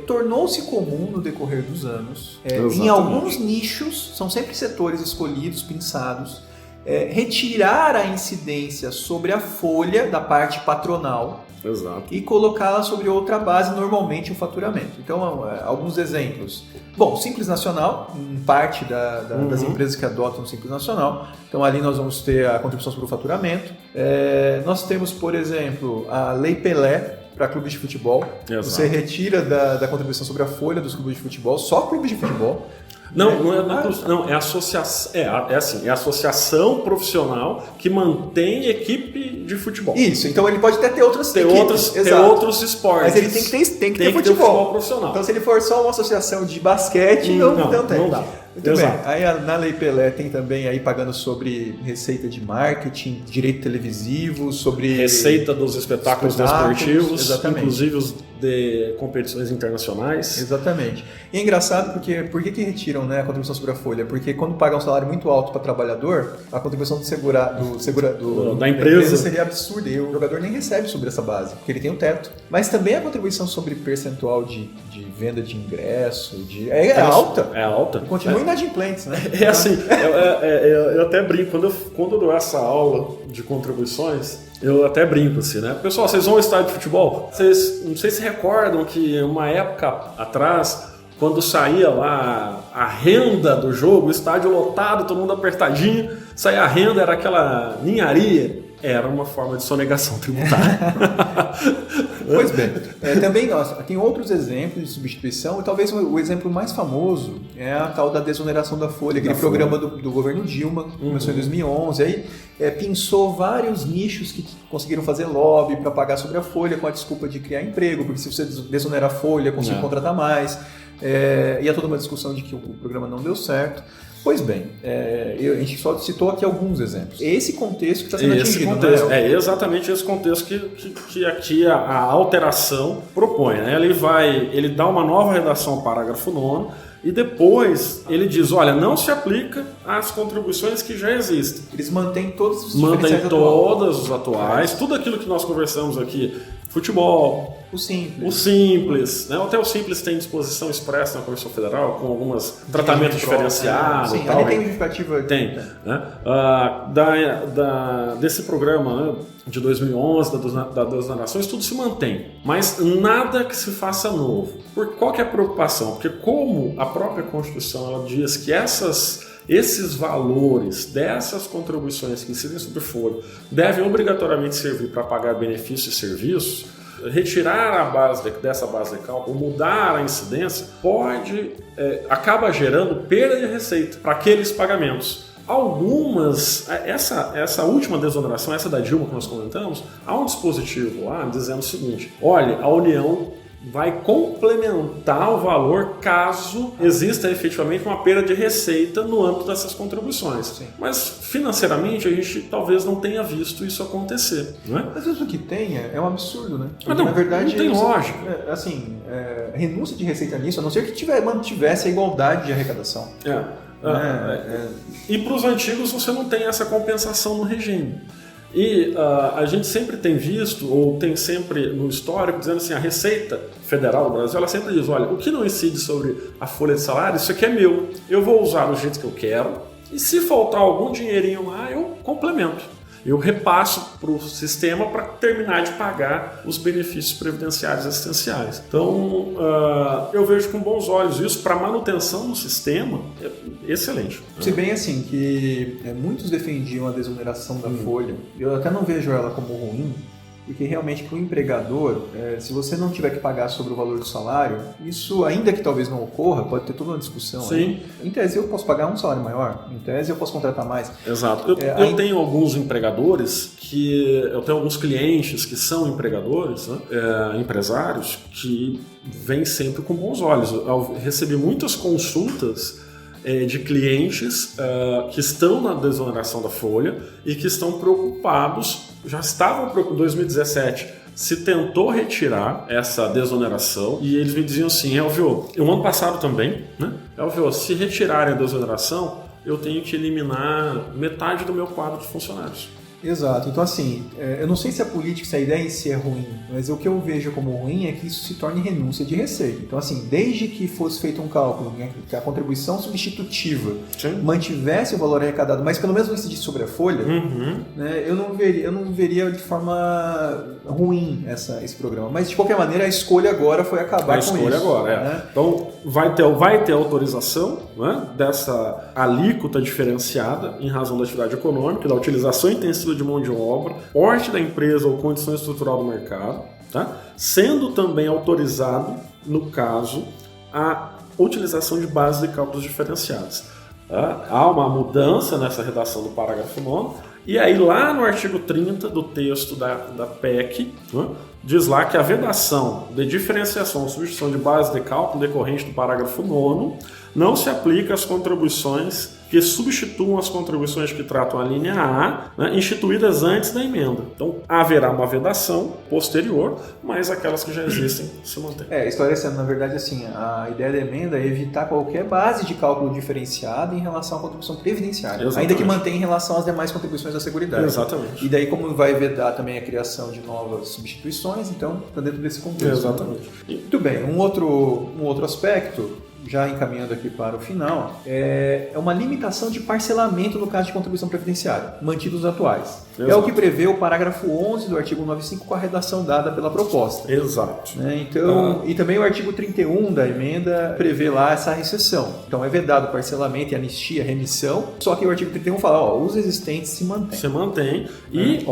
Tornou-se comum no decorrer dos anos, em alguns nichos, são sempre setores escolhidos, pensados, retirar a incidência sobre a folha da parte patronal. Exato. E colocá-la sobre outra base, normalmente o faturamento. Então, alguns exemplos. Bom, Simples Nacional, em parte das empresas que adotam o Simples Nacional. Então, ali nós vamos ter a contribuição sobre o faturamento. Nós temos, por exemplo, a Lei Pelé para clubes de futebol. Exato. Você retira da contribuição sobre a folha dos clubes de futebol, só clubes de futebol. É a associação profissional que mantém equipe de futebol. Isso, então ele pode até ter outras equipes, ter outros esportes. Mas ele tem que ter futebol profissional. Então se ele for só uma associação de basquete, não tem. Não dá. Muito bem. Aí na Lei Pelé tem também aí pagando sobre receita de marketing, direito televisivo, sobre receita dos espetáculos desportivos, exatamente. Inclusive os de competições internacionais. Exatamente. E é engraçado porque por que retiram, né, a contribuição sobre a folha? Porque quando paga um salário muito alto para trabalhador, a contribuição da empresa seria absurda e o jogador nem recebe sobre essa base, porque ele tem um teto. Mas também a contribuição sobre percentual de venda de ingresso é alta. É alta. Continua inadimplentes, né? Eu até brinco, quando eu dou essa aula de contribuições, eu até brinco assim, né? Pessoal, vocês vão ao estádio de futebol? Vocês não sei se recordam que uma época atrás, quando saía lá a renda do jogo, o estádio lotado, todo mundo apertadinho, saía a renda, era aquela ninharia. Era uma forma de sonegação tributária. Pois bem, também tem outros exemplos de substituição, e talvez o exemplo mais famoso é a tal da desoneração da folha, aquele programa do governo Dilma, que começou em 2011, aí pinçou vários nichos que conseguiram fazer lobby para pagar sobre a folha com a desculpa de criar emprego, porque se você desonerar a folha, consegue contratar mais, e há toda uma discussão de que o programa não deu certo. Pois bem, a gente só citou aqui alguns exemplos. Esse contexto que está sendo atingido. É exatamente esse contexto que aqui a alteração propõe. Né? Ele dá uma nova redação ao parágrafo 9º e depois ele diz, olha, não se aplica às contribuições que já existem. Eles mantêm todos os todas atuais, tudo aquilo que nós conversamos aqui, futebol, o Simples, né? Até o Simples tem disposição expressa na Constituição Federal com alguns tratamentos diferenciados. Sim, tal, ali tem justificativa. Tem. Né? Desse programa, né, de 2011, da desoneração, isso tudo se mantém, mas nada que se faça novo. Qual que é a preocupação? Porque como a própria Constituição ela diz que esses valores dessas contribuições que incidem sobre folha devem obrigatoriamente servir para pagar benefícios e serviços, retirar dessa base de cálculo, mudar a incidência, acaba gerando perda de receita para aqueles pagamentos. Essa última desoneração, essa da Dilma que nós comentamos, há um dispositivo lá dizendo o seguinte, olha, a União vai complementar o valor caso exista efetivamente uma perda de receita no âmbito dessas contribuições. Sim. Mas financeiramente a gente talvez não tenha visto isso acontecer. Não é? Às vezes o que tem é um absurdo, né? Porque, na verdade, não tem lógica. Renúncia de receita nisso, a não ser que mantivesse a igualdade de arrecadação. E para os antigos você não tem essa compensação no regime. E a gente sempre tem visto, ou tem sempre no histórico, dizendo assim, a Receita Federal do Brasil, ela sempre diz, olha, o que não incide sobre a folha de salário, isso aqui é meu, eu vou usar do jeito que eu quero, e se faltar algum dinheirinho lá, eu complemento. Eu repasso para o sistema para terminar de pagar os benefícios previdenciários assistenciais. Então, eu vejo com bons olhos isso para manutenção do sistema, é excelente. Se bem assim, que muitos defendiam a desoneração da folha, eu até não vejo ela como ruim, porque realmente para o empregador, se você não tiver que pagar sobre o valor do salário, isso, ainda que talvez não ocorra, pode ter toda uma discussão. Sim. Aí. Em tese eu posso pagar um salário maior, em tese eu posso contratar mais. Exato. Eu tenho alguns empregadores eu tenho alguns clientes que são empregadores, né, empresários, que vêm sempre com bons olhos. Eu recebi muitas consultas de clientes que estão na desoneração da folha e que estão preocupados, já estavam preocupados em 2017, se tentou retirar essa desoneração e eles me diziam assim, Elvio, o ano passado também, né? Elvio, se retirarem a desoneração, eu tenho que eliminar metade do meu quadro de funcionários. Exato. Então, assim, eu não sei se a política, se a ideia em si é ruim, mas o que eu vejo como ruim é que isso se torne renúncia de receita. Então, assim, desde que fosse feito um cálculo, né, que a contribuição substitutiva mantivesse o valor arrecadado, mas pelo menos não incidisse sobre a folha, né, eu não veria de forma ruim esse programa. Mas, de qualquer maneira, a escolha agora foi acabar com isso. A escolha agora, né? Então, vai ter autorização, né, dessa alíquota diferenciada em razão da atividade econômica, da utilização intensiva de mão de obra, porte da empresa ou condição estrutural do mercado, tá? Sendo também autorizado, no caso, a utilização de bases de cálculos diferenciadas. Tá? Há uma mudança nessa redação do parágrafo 9, e aí lá no artigo 30 do texto da PEC, né, diz lá que a vedação de diferenciação ou substituição de base de cálculo decorrente do parágrafo 9º não se aplica às contribuições que substituam as contribuições que tratam a linha A, né, instituídas antes da emenda. Então, haverá uma vedação posterior, mas aquelas que já existem se mantêm. Esclarecendo, na verdade, assim, a ideia da emenda é evitar qualquer base de cálculo diferenciada em relação à contribuição previdenciária, ainda que mantenha em relação às demais contribuições da Seguridade. Exatamente. E daí, como vai vedar também a criação de novas substituições, então, está dentro desse contexto. Exatamente. Muito bem. Um outro aspecto, já encaminhando aqui para o final, é uma limitação de parcelamento no caso de contribuição previdenciária, mantidos os atuais. Exato. É o que prevê o parágrafo 11 do artigo 95 com a redação dada pela proposta. Exato. Então, e também o artigo 31 da emenda prevê lá essa recessão. Então é vedado parcelamento e anistia, remissão, só que o artigo 31 fala, os existentes se mantêm. Se mantém e,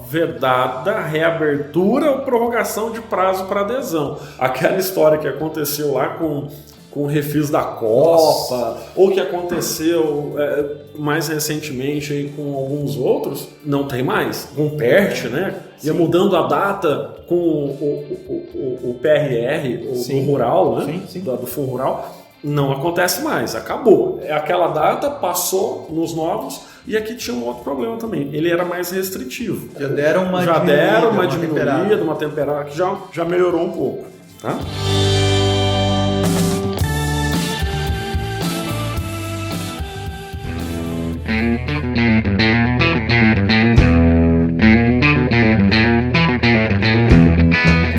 vedada reabertura ou prorrogação de prazo para adesão. Aquela história que aconteceu lá com o refis da Copa, ou que aconteceu mais recentemente aí com alguns outros, não tem mais. Com o PERT, né? Ia mudando a data com o PRR, do rural, né? Do Fundo Rural. Não acontece mais, acabou. Aquela data passou nos novos. E aqui tinha um outro problema também, ele era mais restritivo. Já deram uma diminuída, uma temperada, que já melhorou um pouco. Tá?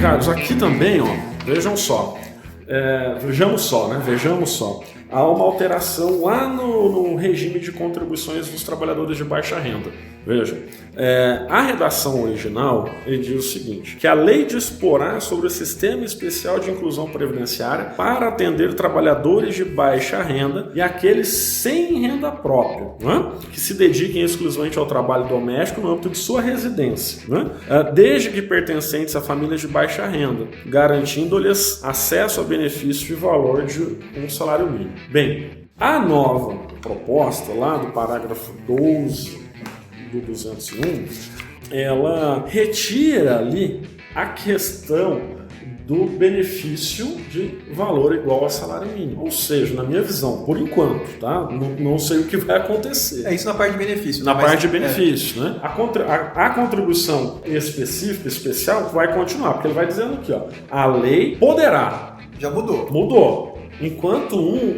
Carlos, aqui também, vejamos só. Há uma alteração lá no regime de contribuições dos trabalhadores de baixa renda. Veja, a redação original ele diz o seguinte, que a lei disporá sobre o Sistema Especial de Inclusão Previdenciária para atender trabalhadores de baixa renda e aqueles sem renda própria, né, que se dediquem exclusivamente ao trabalho doméstico no âmbito de sua residência, né, desde que pertencentes a famílias de baixa renda, garantindo-lhes acesso a benefícios de valor de um salário mínimo. Bem, a nova proposta lá do parágrafo 12 do 201, ela retira ali a questão do benefício de valor igual a salário mínimo. Ou seja, na minha visão, por enquanto, tá? Não sei o que vai acontecer. Isso na parte de benefício. Na parte de benefício, né? A contribuição específica, especial, vai continuar, porque ele vai dizendo aqui, a lei poderá. Já mudou. Mudou. Enquanto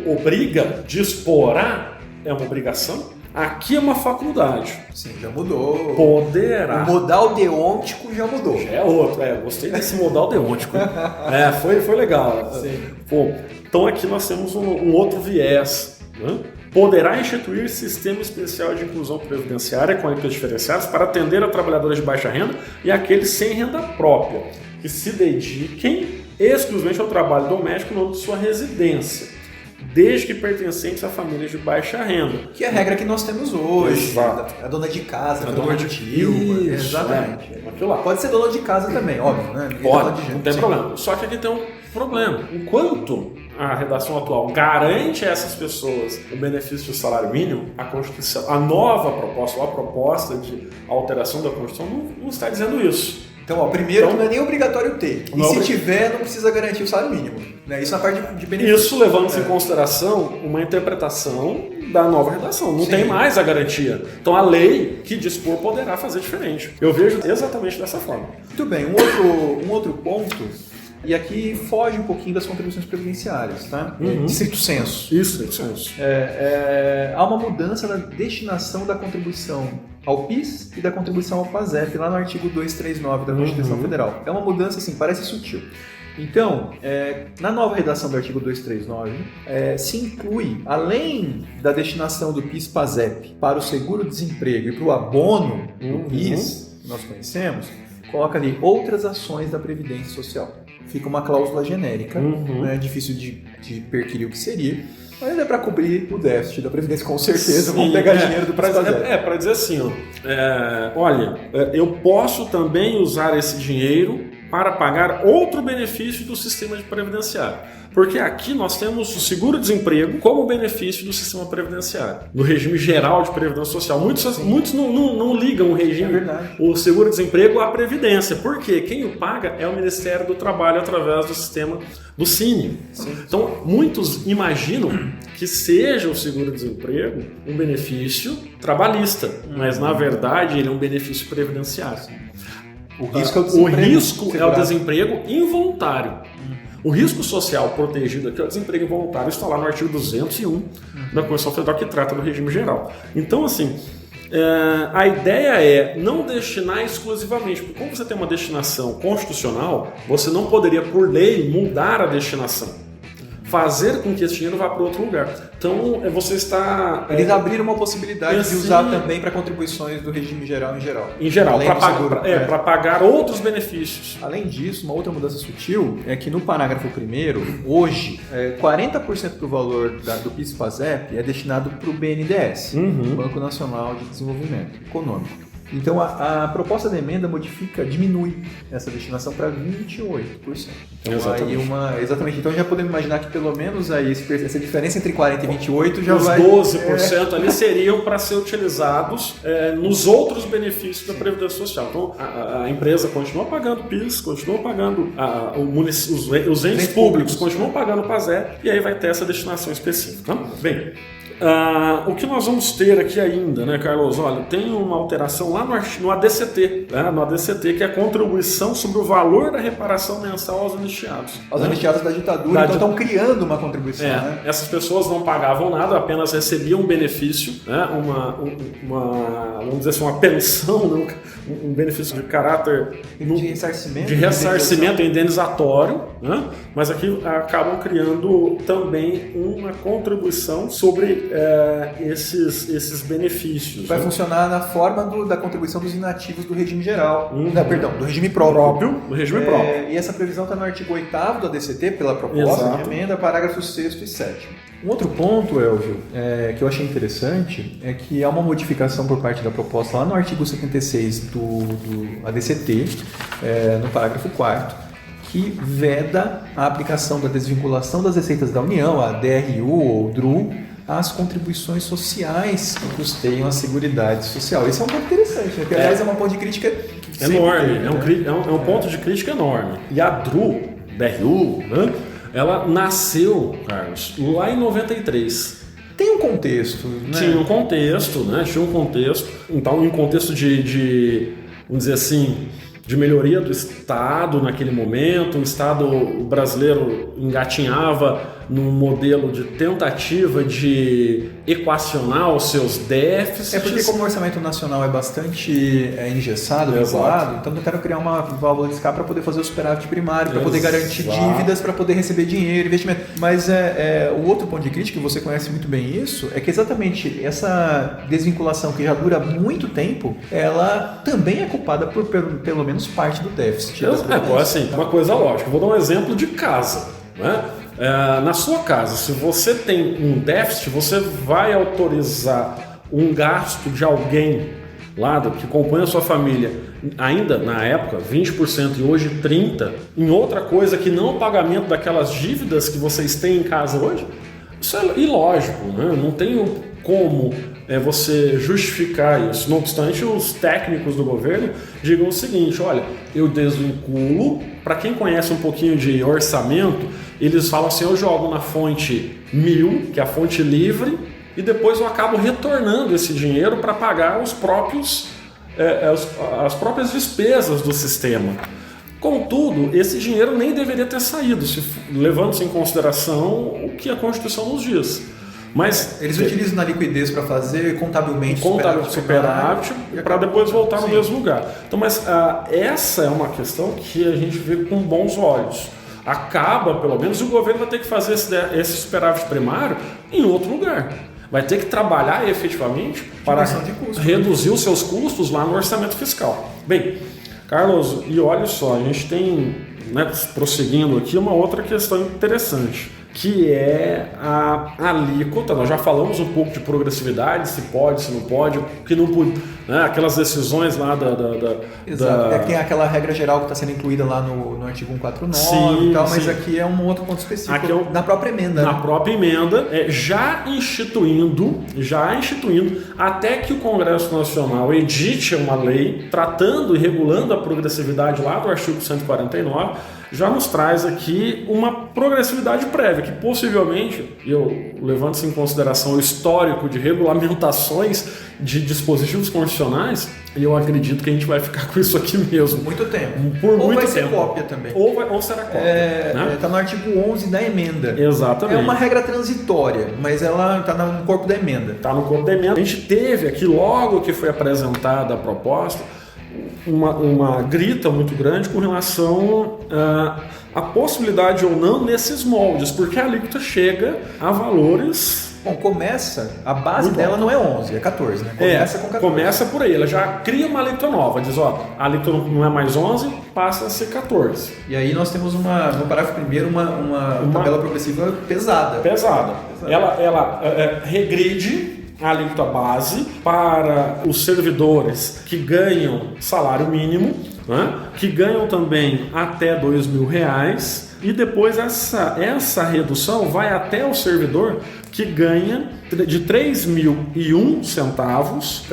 obriga, disporá é uma obrigação, aqui é uma faculdade. Sim, já mudou. Poderá. O modal deôntico já mudou. Já é outro, gostei desse modal deôntico. Foi legal. Sim. Então aqui nós temos um outro viés, né? Poderá instituir sistema especial de inclusão previdenciária com alíquotas diferenciadas para atender a trabalhadores de baixa renda e aqueles sem renda própria, que se dediquem exclusivamente ao trabalho doméstico no âmbito de sua residência, desde que pertencentes a famílias de baixa renda. Que é a regra que nós temos hoje. Exato. A dona de casa, A a dona dona de de tio. Isso, Exatamente. aquilo lá. Pode ser dona de casa também, óbvio, né? Pode, não tem sim. problema. Só que aqui tem um problema. Enquanto a redação atual garante a essas pessoas o benefício do salário mínimo, a Constituição, a nova proposta, ou a proposta de alteração da Constituição não está dizendo isso. Então, ó, primeiro, não é nem obrigatório ter. E Não se tiver, não precisa garantir o salário mínimo. Né? Isso na parte de benefício. Isso levando-se em consideração uma interpretação da nova redação. Não Sim. tem mais a garantia. Então a lei que dispor poderá fazer diferente. Eu vejo exatamente dessa forma. Muito bem, um outro ponto, e aqui foge um pouquinho das contribuições previdenciárias, tá? Stricto sensu. Isso. Há uma mudança na destinação da contribuição ao PIS e da contribuição ao PASEP, lá no artigo 239 da Constituição Federal. É uma mudança, assim, parece sutil. Então, na nova redação do artigo 239, se inclui, além da destinação do PIS-PASEP para o seguro-desemprego e para o abono do PIS, que nós conhecemos, coloca ali outras ações da Previdência Social. Fica uma cláusula genérica, né, difícil de perquirir o que seria, mas é para cobrir o déficit da Previdência, com certeza. Vamos pegar dinheiro do PIS-PASEP. Para dizer assim, olha, eu posso também usar esse dinheiro para pagar outro benefício do sistema de previdenciário. Porque aqui nós temos o seguro-desemprego como benefício do sistema previdenciário, do regime geral de previdência social. Muitos não ligam o regime, o seguro-desemprego à previdência. Por quê? Quem o paga é o Ministério do Trabalho através do sistema do Cine. Então, muitos imaginam que seja o seguro-desemprego um benefício trabalhista, mas na verdade ele é um benefício previdenciário. O risco é o desemprego involuntário. O risco social protegido aqui é o desemprego involuntário, está lá no artigo 201 da Constituição Federal, que trata do regime geral. Então, assim, a ideia é não destinar exclusivamente, porque como você tem uma destinação constitucional, você não poderia, por lei, mudar a destinação. Fazer com que esse dinheiro vá para outro lugar. Então, você está... Eles abriram uma possibilidade de usar também para contribuições do regime geral em geral. Em geral, para pagar outros benefícios. Além disso, uma outra mudança sutil é que no parágrafo 1º, hoje, 40% do valor do PIS-PASEP é destinado para o BNDES, Banco Nacional de Desenvolvimento Econômico. Então, a proposta da emenda diminui essa destinação para 28%. Então, exatamente. Então, já podemos imaginar que pelo menos aí essa diferença entre 40% e 28% já vai... Os 12% ali seriam para ser utilizados nos outros benefícios da Previdência Social. Então, a empresa continua pagando PIS, continua pagando os entes públicos, continuam pagando PASEP, e aí vai ter essa destinação específica. Tá? Bem... o que nós vamos ter aqui ainda, né, Carlos? Olha, tem uma alteração lá no ADCT, né, no ADCT, que é a contribuição sobre o valor da reparação mensal aos anistiados. Aos anistiados da ditadura, então estão criando uma contribuição. Né? Essas pessoas não pagavam nada, apenas recebiam um benefício, né, vamos dizer assim, uma pensão, né, um benefício de caráter de ressarcimento indenizatório, né, mas aqui acabam criando também uma contribuição sobre esses benefícios. Vai funcionar na forma da contribuição dos inativos do regime geral, do regime próprio. Do regime próprio. E essa previsão está no artigo 8º do ADCT, pela proposta de emenda, parágrafos 6º e 7º. Um outro ponto, Elvio, que eu achei interessante, é que há uma modificação por parte da proposta lá no artigo 76 do ADCT, no parágrafo 4º, que veda a aplicação da desvinculação das receitas da União, a DRU ou DRU, às contribuições sociais que custeiam a Seguridade Social. Isso é um ponto interessante, né? Que, aliás, é um ponto de crítica enorme, teve, é um ponto de crítica enorme. E a DRU, né, ela nasceu, Carlos, lá em 93. Tem um contexto, né? Tinha um contexto. Então, em contexto vamos dizer assim, de melhoria do Estado naquele momento, o Estado brasileiro engatinhava num modelo de tentativa de equacionar os seus déficits. Porque como o orçamento nacional é bastante engessado, regulado, então tentaram criar uma válvula de escape para poder fazer o superávit primário, para poder garantir dívidas, para poder receber dinheiro, investimento. Mas o outro ponto de crítica, que você conhece muito bem isso, é que exatamente essa desvinculação que já dura muito tempo, ela também é culpada por pelo menos parte do déficit. Assim, uma coisa lógica. Vou dar um exemplo de casa. Né? Na sua casa, se você tem um déficit, você vai autorizar um gasto de alguém lá que compõe a sua família, ainda na época 20% e hoje 30%, em outra coisa que não o pagamento daquelas dívidas que vocês têm em casa hoje? Isso é ilógico, né? Não tem como você justificar isso. Não obstante, os técnicos do governo digam o seguinte: olha, eu desvinculo. Para quem conhece um pouquinho de orçamento, eles falam assim: eu jogo na fonte 1000, que é a fonte livre, e depois eu acabo retornando esse dinheiro para pagar as próprias despesas do sistema. Contudo, esse dinheiro nem deveria ter saído, levando-se em consideração o que a Constituição nos diz. Mas eles utilizam na liquidez para fazer contabilmente superávit para depois voltar no mesmo lugar. Então, mas essa é uma questão que a gente vê com bons olhos. Acaba, pelo menos, o governo vai ter que fazer esse superávit primário em outro lugar. Vai ter que trabalhar efetivamente para reduzir os seus custos lá no orçamento fiscal. Bem, Carlos, e olha só, a gente tem, prosseguindo aqui, uma outra questão interessante, que é a alíquota. Nós já falamos um pouco de progressividade, se pode, se não pode, que não pode, aquelas decisões lá Exato. Tem aquela regra geral que está sendo incluída lá no artigo 149 e tal, mas aqui é um outro ponto específico, aqui na própria emenda. Na própria emenda, já instituindo, até que o Congresso Nacional edite uma lei tratando e regulando a progressividade lá do artigo 149, já nos traz aqui uma progressividade prévia, que possivelmente, eu levando-se em consideração o histórico de regulamentações de dispositivos constitucionais, eu acredito que a gente vai ficar com isso aqui mesmo. Muito tempo. Por ou muito vai tempo. ser cópia também. Ou será cópia. Está no artigo 11 da emenda. Exatamente. É uma regra transitória, mas ela está no corpo da emenda. Está no corpo da emenda. A gente teve aqui, logo que foi apresentada a proposta, uma grita muito grande com relação à possibilidade ou não nesses moldes, porque a alíquota chega a valores... Bom, a base muito dela bom. Não é 11, é 14, né? Começa com 14. Começa por aí, ela já cria uma alíquota nova, diz, a alíquota não é mais 11, passa a ser 14. E aí nós temos no parágrafo primeiro uma tabela progressiva pesada. Ela regride a alíquota base para os servidores que ganham salário mínimo, que ganham também até R$2.000, e depois essa redução vai até o servidor que ganha de R$3.001 a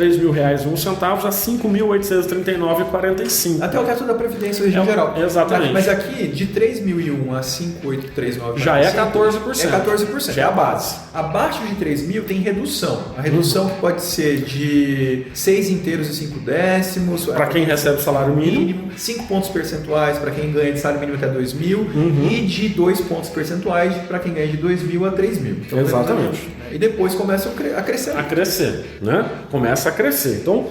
R$5.839,45. Até o teto da Previdência Original Geral. Exatamente. Mas aqui, de R$3.001 a R$5.839,45... já é 14%. É 14%. Já é a base. Abaixo de 3.000 tem redução. A redução pode ser de 6 inteiros e 5 décimos... Para quem recebe salário mínimo. 5 pontos percentuais para quem ganha de salário mínimo até 2.000 e de 2 pontos percentuais para quem ganha de 2.000 a 3.000. Então, exatamente. E depois começa a crescer. Começa a crescer. Então,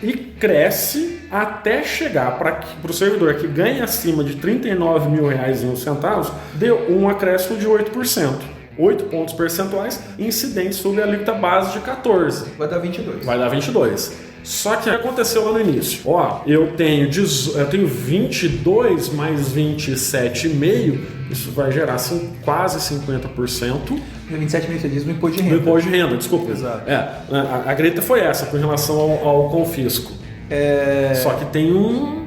e cresce até chegar para o servidor que ganha acima de R$39.000,01, deu um acréscimo de 8%. 8 pontos percentuais incidentes sobre a alíquota base de 14. Vai dar 22. Vai dar 22. Só que aconteceu lá no início. Eu tenho 22 mais 27,5, isso vai gerar quase 50%. 27,5 você diz no imposto de renda. No imposto de renda, desculpa. Exato. A greta foi essa com relação ao confisco. Só que tem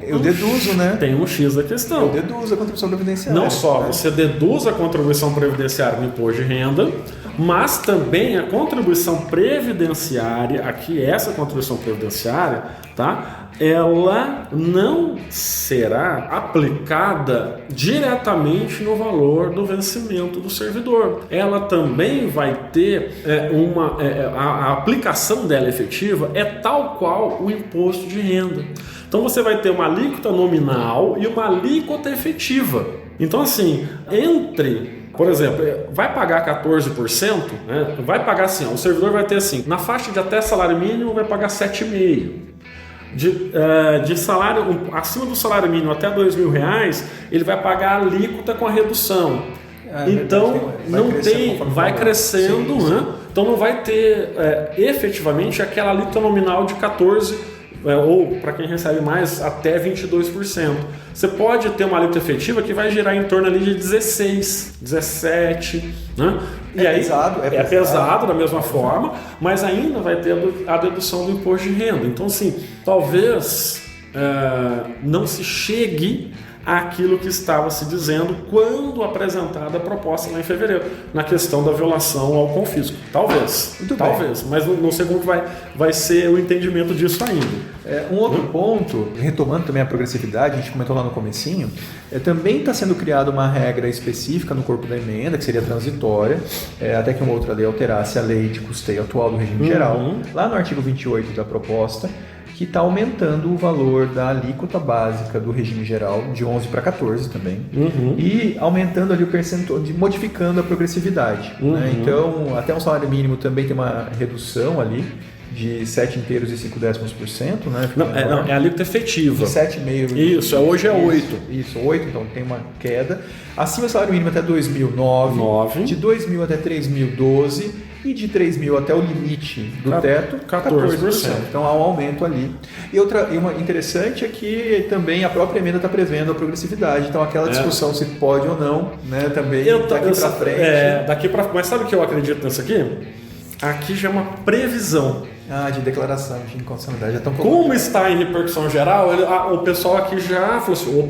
eu deduzo, né? Tem um X da questão. Eu deduzo a contribuição previdenciária. Não só você deduz a contribuição previdenciária no imposto de renda, mas também a contribuição previdenciária, aqui essa contribuição previdenciária, tá? Ela não será aplicada diretamente no valor do vencimento do servidor. Ela também vai ter a aplicação dela efetiva é tal qual o imposto de renda. Então você vai ter uma alíquota nominal e uma alíquota efetiva. Então assim, por exemplo, vai pagar 14%, vai pagar assim, o servidor vai ter assim, na faixa de até salário mínimo vai pagar 7,5%. De salário acima do salário mínimo até R$2.000, ele vai pagar a alíquota com a redução. Então vai crescendo, sim. Então não vai ter efetivamente aquela alíquota nominal de 14%. ou para quem recebe mais, até 22%. Você pode ter uma alíquota efetiva que vai girar em torno ali de 16, 17, né? E aí, é pesado da mesma forma, mas ainda vai ter a dedução do imposto de renda. Então, assim, talvez não se chegue àquilo que estava se dizendo quando apresentada a proposta lá em fevereiro, na questão da violação ao confisco. Talvez, mas não sei como que vai ser o entendimento disso ainda. Um outro ponto, retomando também a progressividade, a gente comentou lá no comecinho, também está sendo criada uma regra específica no corpo da emenda, que seria transitória, até que uma outra lei alterasse a lei de custeio atual do regime geral, lá no artigo 28 da proposta, que está aumentando o valor da alíquota básica do regime geral de 11 para 14 também, e aumentando ali o percentual, modificando a progressividade. Né? Então, até um salário mínimo também tem uma redução ali de 7,5 e 5/10%, né? Não, é a alíquota efetiva. 7,5. Isso, hoje é 8. Isso, 8, então tem uma queda. Acima do salário mínimo até 2.009, de 2.000 até 3.012 e de 3.000 até o limite do teto, 14%. Então há um aumento ali. E uma interessante é que também a própria emenda está prevendo a progressividade. Então aquela discussão se pode ou não, né, também daqui para frente. Mas sabe o que eu acredito nisso aqui? Aqui já é uma previsão. De declaração de inconstitucionalidade. Como está em repercussão geral, o pessoal aqui já falou assim,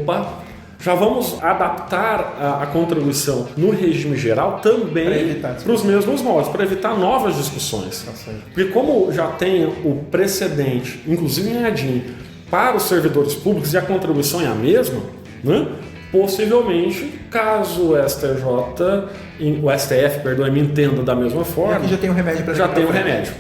já vamos adaptar a contribuição no regime geral também para os mesmos moldes, para evitar novas discussões. Porque como já tem o precedente, inclusive em ADIM, para os servidores públicos e a contribuição é a mesma, né? Possivelmente, caso o STF, me entenda da mesma forma, aqui já tem um remédio para já tem um remédio.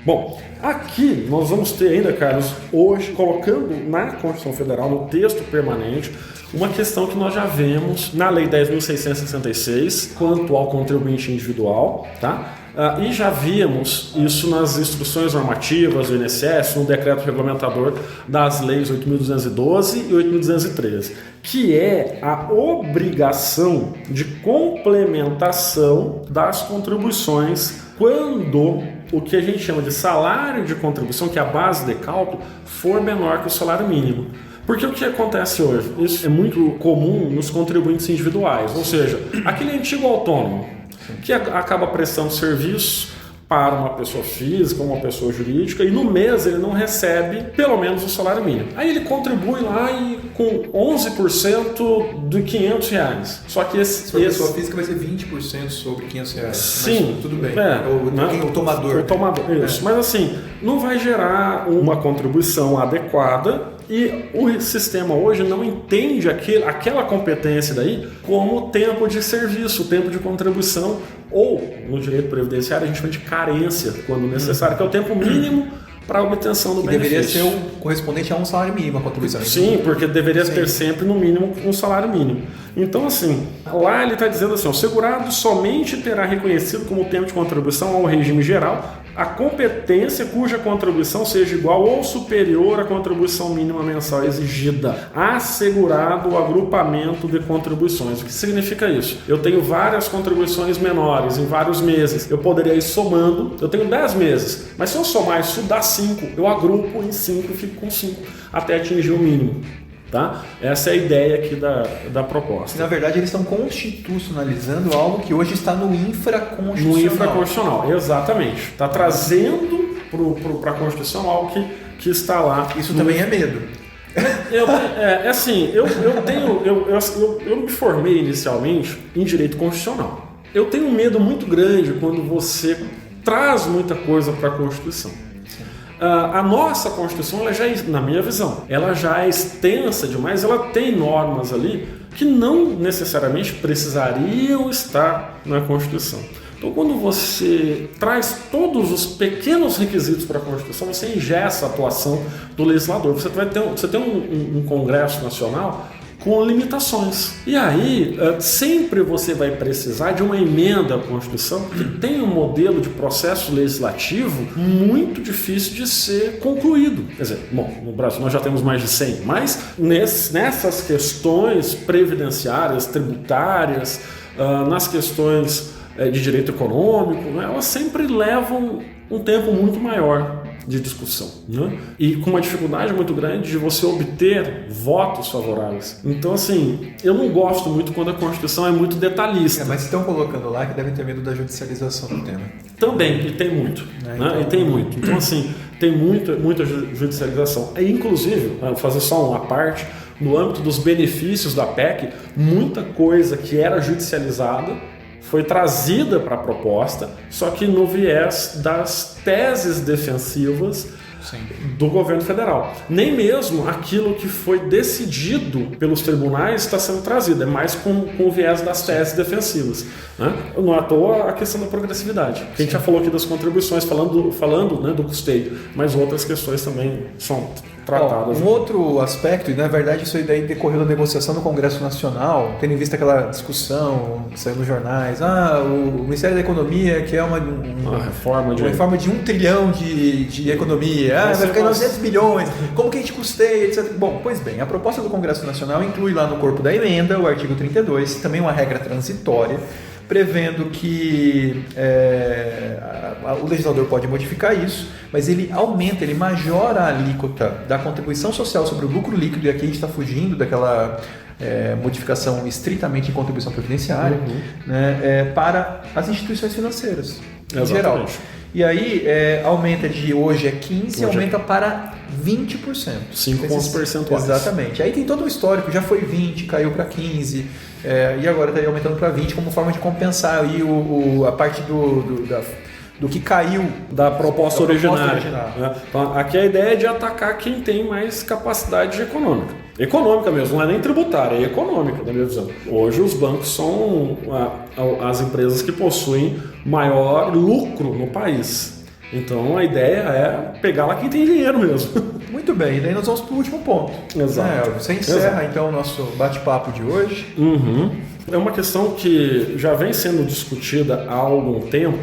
Bom, aqui nós vamos ter ainda, Carlos, hoje, colocando na Constituição Federal, no texto permanente, uma questão que nós já vemos na Lei 10.666, quanto ao contribuinte individual, tá? E já víamos isso nas instruções normativas do INSS, no decreto regulamentador das leis 8.212 e 8.213, que é a obrigação de complementação das contribuições quando o que a gente chama de salário de contribuição, que é a base de cálculo, for menor que o salário mínimo. Porque o que acontece hoje? Isso é muito comum nos contribuintes individuais, ou seja, aquele antigo autônomo que acaba prestando serviço para uma pessoa física, uma pessoa jurídica, e no mês ele não recebe pelo menos o salário mínimo. Aí ele contribui lá com 11% de R$500. Só que essa pessoa física vai ser 20% sobre R$500. Sim. Mas tudo bem. O tomador. Isso. Mas assim, não vai gerar uma contribuição adequada. E o sistema hoje não entende aquela competência daí como tempo de serviço, tempo de contribuição, ou no direito previdenciário a gente chama de carência, quando necessário, que é o tempo mínimo para a obtenção do benefício. Deveria ser o correspondente a um salário mínimo a contribuição. Sim, porque deveria ter sempre no mínimo um salário mínimo. Então assim, lá ele está dizendo assim, o segurado somente terá reconhecido como tempo de contribuição ao regime geral a competência cuja contribuição seja igual ou superior à contribuição mínima mensal exigida, assegurado o agrupamento de contribuições. O que significa isso? Eu tenho várias contribuições menores em vários meses, eu poderia ir somando, eu tenho 10 meses, mas se eu somar isso dá 5, eu agrupo em 5 e fico com 5, até atingir o mínimo. Tá? Essa é a ideia aqui da proposta. Na verdade, eles estão constitucionalizando algo que hoje está no infraconstitucional. No infraconstitucional, exatamente. Está trazendo para a Constituição algo que está lá. Isso também é medo. Eu me formei inicialmente em Direito Constitucional. Eu tenho um medo muito grande quando você traz muita coisa para a Constituição. A nossa Constituição, ela já na minha visão, ela já é extensa demais, ela tem normas ali que não necessariamente precisariam estar na Constituição. Então, quando você traz todos os pequenos requisitos para a Constituição, você engessa a atuação do legislador. Você tem um Congresso Nacional com limitações. E aí, sempre você vai precisar de uma emenda à Constituição que tem um modelo de processo legislativo muito difícil de ser concluído. Quer dizer, no Brasil nós já temos mais de 100, mas nessas questões previdenciárias, tributárias, nas questões de direito econômico, né, elas sempre levam um tempo muito maior. de discussão, né? E com uma dificuldade muito grande de você obter votos favoráveis. Então, assim, eu não gosto muito quando a Constituição é muito detalhista. Mas estão colocando lá que devem ter medo da judicialização do tema. Também, e tem muito. Então... E tem muito. Então, assim, tem muita judicialização. E, inclusive, vou fazer só uma parte, no âmbito dos benefícios da PEC, muita coisa que era judicializada foi trazida para a proposta, só que no viés das teses defensivas do governo federal. Nem mesmo aquilo que foi decidido pelos tribunais está sendo trazido, é mais com o viés das teses defensivas, né? Não é à toa a questão da progressividade. A gente já falou aqui das contribuições, falando né, do custeio, mas outras questões também são tratadas. Um outro aspecto, e na verdade isso aí daí decorreu da negociação no Congresso Nacional, tendo em vista aquela discussão que saiu nos jornais, o Ministério da Economia quer uma reforma de 1 trilhão de economia, vai ficar em 900 bilhões, como que a gente custeia, etc. Bom, pois bem, a proposta do Congresso Nacional inclui lá no corpo da emenda o artigo 32, também uma regra transitória, prevendo que o legislador pode modificar isso, mas ele aumenta, ele majora a alíquota da contribuição social sobre o lucro líquido, e aqui a gente está fugindo daquela modificação estritamente em contribuição previdenciária, né, para as instituições financeiras, em geral. E aí aumenta de hoje é 15%, aumenta para 20%. 5 pontos percentuais. Exatamente. Aí tem todo o histórico, já foi 20%, caiu para 15%, e agora está aumentando para 20% como forma de compensar aí a parte do que caiu da proposta originária. Então, aqui a ideia é de atacar quem tem mais capacidade econômica. Econômica mesmo, não é nem tributária, é econômica, na minha visão. Hoje os bancos são as empresas que possuem maior lucro no país. Então a ideia é pegar lá quem tem dinheiro mesmo. Muito bem, e daí nós vamos para o último ponto. Exato. Você encerra então o nosso bate-papo de hoje. É uma questão que já vem sendo discutida há algum tempo,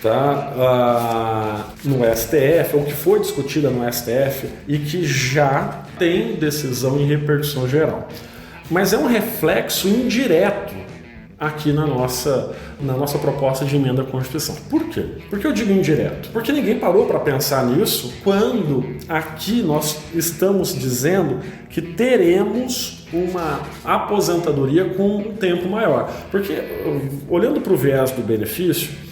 tá? No STF, ou que foi discutida no STF e que já tem decisão em repercussão geral. Mas é um reflexo indireto aqui na nossa proposta de emenda à Constituição. Por quê? Por que eu digo indireto? Porque ninguém parou para pensar nisso quando aqui nós estamos dizendo que teremos uma aposentadoria com um tempo maior. Porque, olhando para o viés do benefício,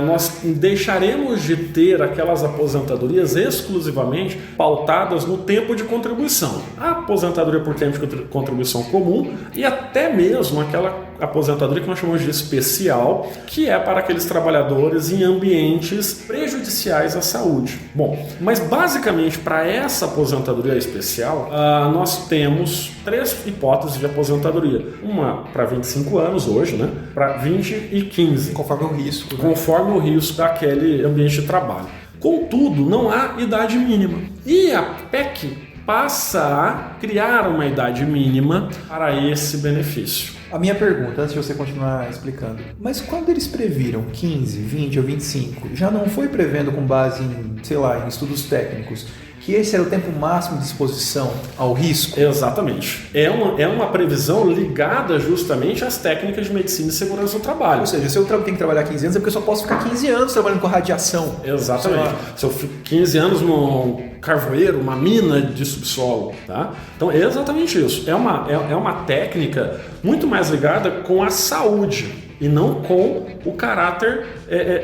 nós deixaremos de ter aquelas aposentadorias exclusivamente pautadas no tempo de contribuição. A aposentadoria por tempo de contribuição comum e até mesmo aquela aposentadoria que nós chamamos de especial, que é para aqueles trabalhadores em ambientes prejudiciais à saúde. Bom, mas basicamente para essa aposentadoria especial, nós temos 3 hipóteses de aposentadoria. Uma para 25 anos hoje, né? Para 20 e 15. Conforme o risco. Né? Conforme o risco daquele ambiente de trabalho. Contudo, não há idade mínima. E a PEC passa a criar uma idade mínima para esse benefício. A minha pergunta, antes de você continuar explicando, mas quando eles previram 15, 20 ou 25, já não foi prevendo com base em, em estudos técnicos, que esse era o tempo máximo de exposição ao risco? Exatamente. É uma previsão ligada justamente às técnicas de medicina e segurança do trabalho. Ou seja, se eu tenho que trabalhar 15 anos, é porque eu só posso ficar 15 anos trabalhando com radiação. Exatamente. Se eu fico 15 anos num carvoeiro, uma mina de subsolo. Tá? Então é exatamente isso. É uma técnica muito mais ligada com a saúde e não com o caráter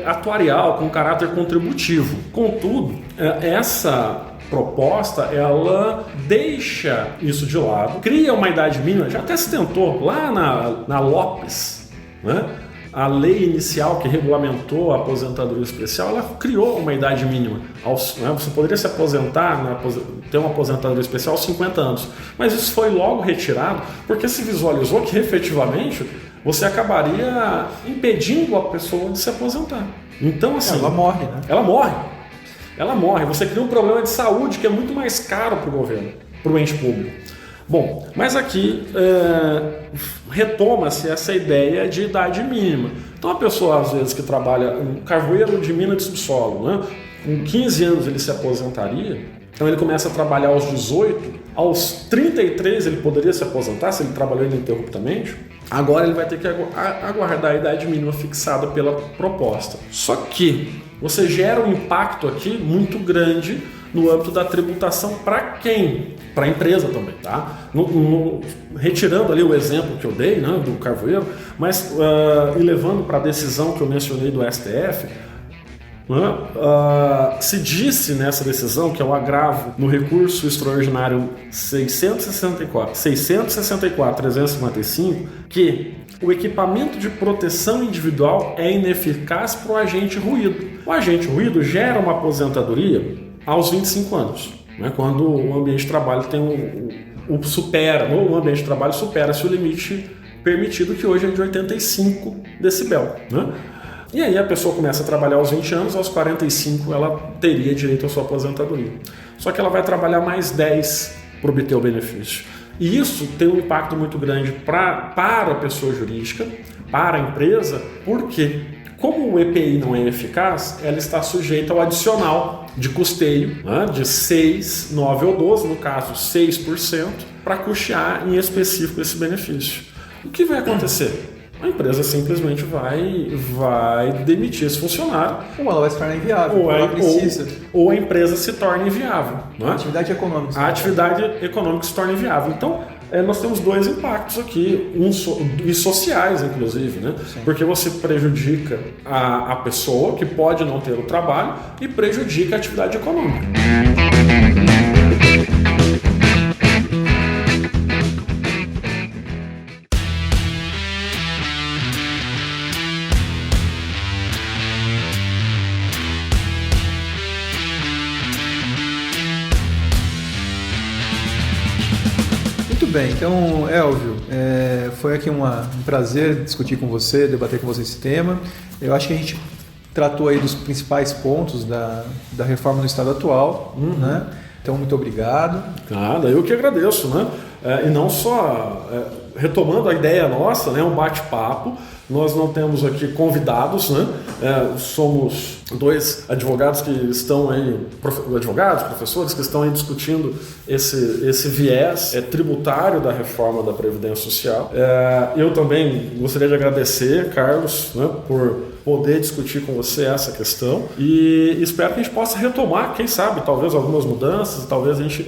atuarial, com o caráter contributivo. Contudo, essa proposta, ela deixa isso de lado, cria uma idade mínima, já até se tentou lá na Lopes, né? A lei inicial que regulamentou a aposentadoria especial, ela criou uma idade mínima. Você poderia se aposentar, ter uma aposentadoria especial aos 50 anos, mas isso foi logo retirado porque se visualizou que efetivamente você acabaria impedindo a pessoa de se aposentar. Então, assim, ela morre, né? Ela morre. Você cria um problema de saúde que é muito mais caro para o governo, para o ente público. Bom, mas aqui retoma-se essa ideia de idade mínima. Então a pessoa, às vezes, que trabalha um carvoeiro de mina de subsolo, né? Com 15 anos ele se aposentaria, então ele começa a trabalhar aos 18, aos 33 ele poderia se aposentar se ele trabalhou ininterruptamente. Agora ele vai ter que aguardar a idade mínima fixada pela proposta. Só que você gera um impacto aqui muito grande no âmbito da tributação para quem? Para a empresa também, tá? Retirando ali o exemplo que eu dei, né, do carvoeiro, mas e levando para a decisão que eu mencionei do STF, se disse nessa decisão, que é o agravo no recurso extraordinário 664/355, que o equipamento de proteção individual é ineficaz para o agente ruído. O agente ruído gera uma aposentadoria aos 25 anos, né, quando o ambiente de trabalho tem o ambiente de trabalho supera-se o limite permitido, que hoje é de 85 decibel, né? E aí a pessoa começa a trabalhar aos 20 anos, aos 45 ela teria direito à sua aposentadoria. Só que ela vai trabalhar mais 10 para obter o benefício. E isso tem um impacto muito grande para a pessoa jurídica, para a empresa, porque como o EPI não é eficaz, ela está sujeita ao adicional de custeio, né, de 6, 9 ou 12, no caso 6%, para custear em específico esse benefício. O que vai acontecer? A empresa simplesmente vai demitir esse funcionário. Ou ela vai se tornar inviável, ou ela precisa. Ou a empresa se torna inviável. Né? A atividade econômica. A atividade econômica se torna inviável. Então, nós temos dois impactos aqui, e sociais, inclusive, né? Porque você prejudica a pessoa, que pode não ter o trabalho, e prejudica a atividade econômica. Muito bem, então, Elvio, foi aqui um prazer discutir com você, debater com você esse tema. Eu acho que a gente tratou aí dos principais pontos da reforma do Estado atual, né? Então, muito obrigado. Nada, eu que agradeço, né? E não só, retomando a ideia nossa, né, um bate-papo, nós não temos aqui convidados, né? Somos dois advogados que estão aí, professores que estão aí discutindo esse viés tributário da reforma da Previdência Social. Eu também gostaria de agradecer, Carlos, né, por poder discutir com você essa questão, e espero que a gente possa retomar, quem sabe, talvez algumas mudanças, talvez a gente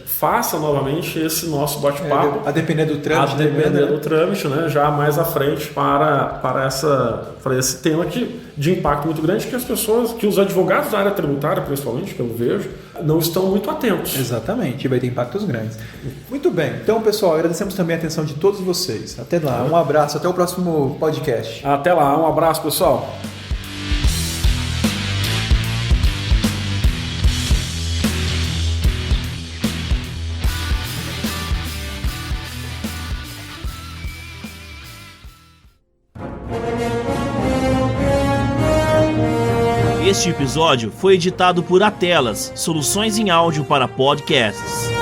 faça novamente esse nosso bate-papo. A depender do trâmite. A depender do trâmite, né, já mais à frente para esse tema de impacto muito grande, que os advogados da área tributária, principalmente, que eu vejo, não estão muito atentos. Exatamente, vai ter impactos grandes. Muito bem, então, pessoal, agradecemos também a atenção de todos vocês. Até lá, um abraço, até o próximo podcast. Até lá, um abraço, pessoal. Este episódio foi editado por Atelas, soluções em áudio para podcasts.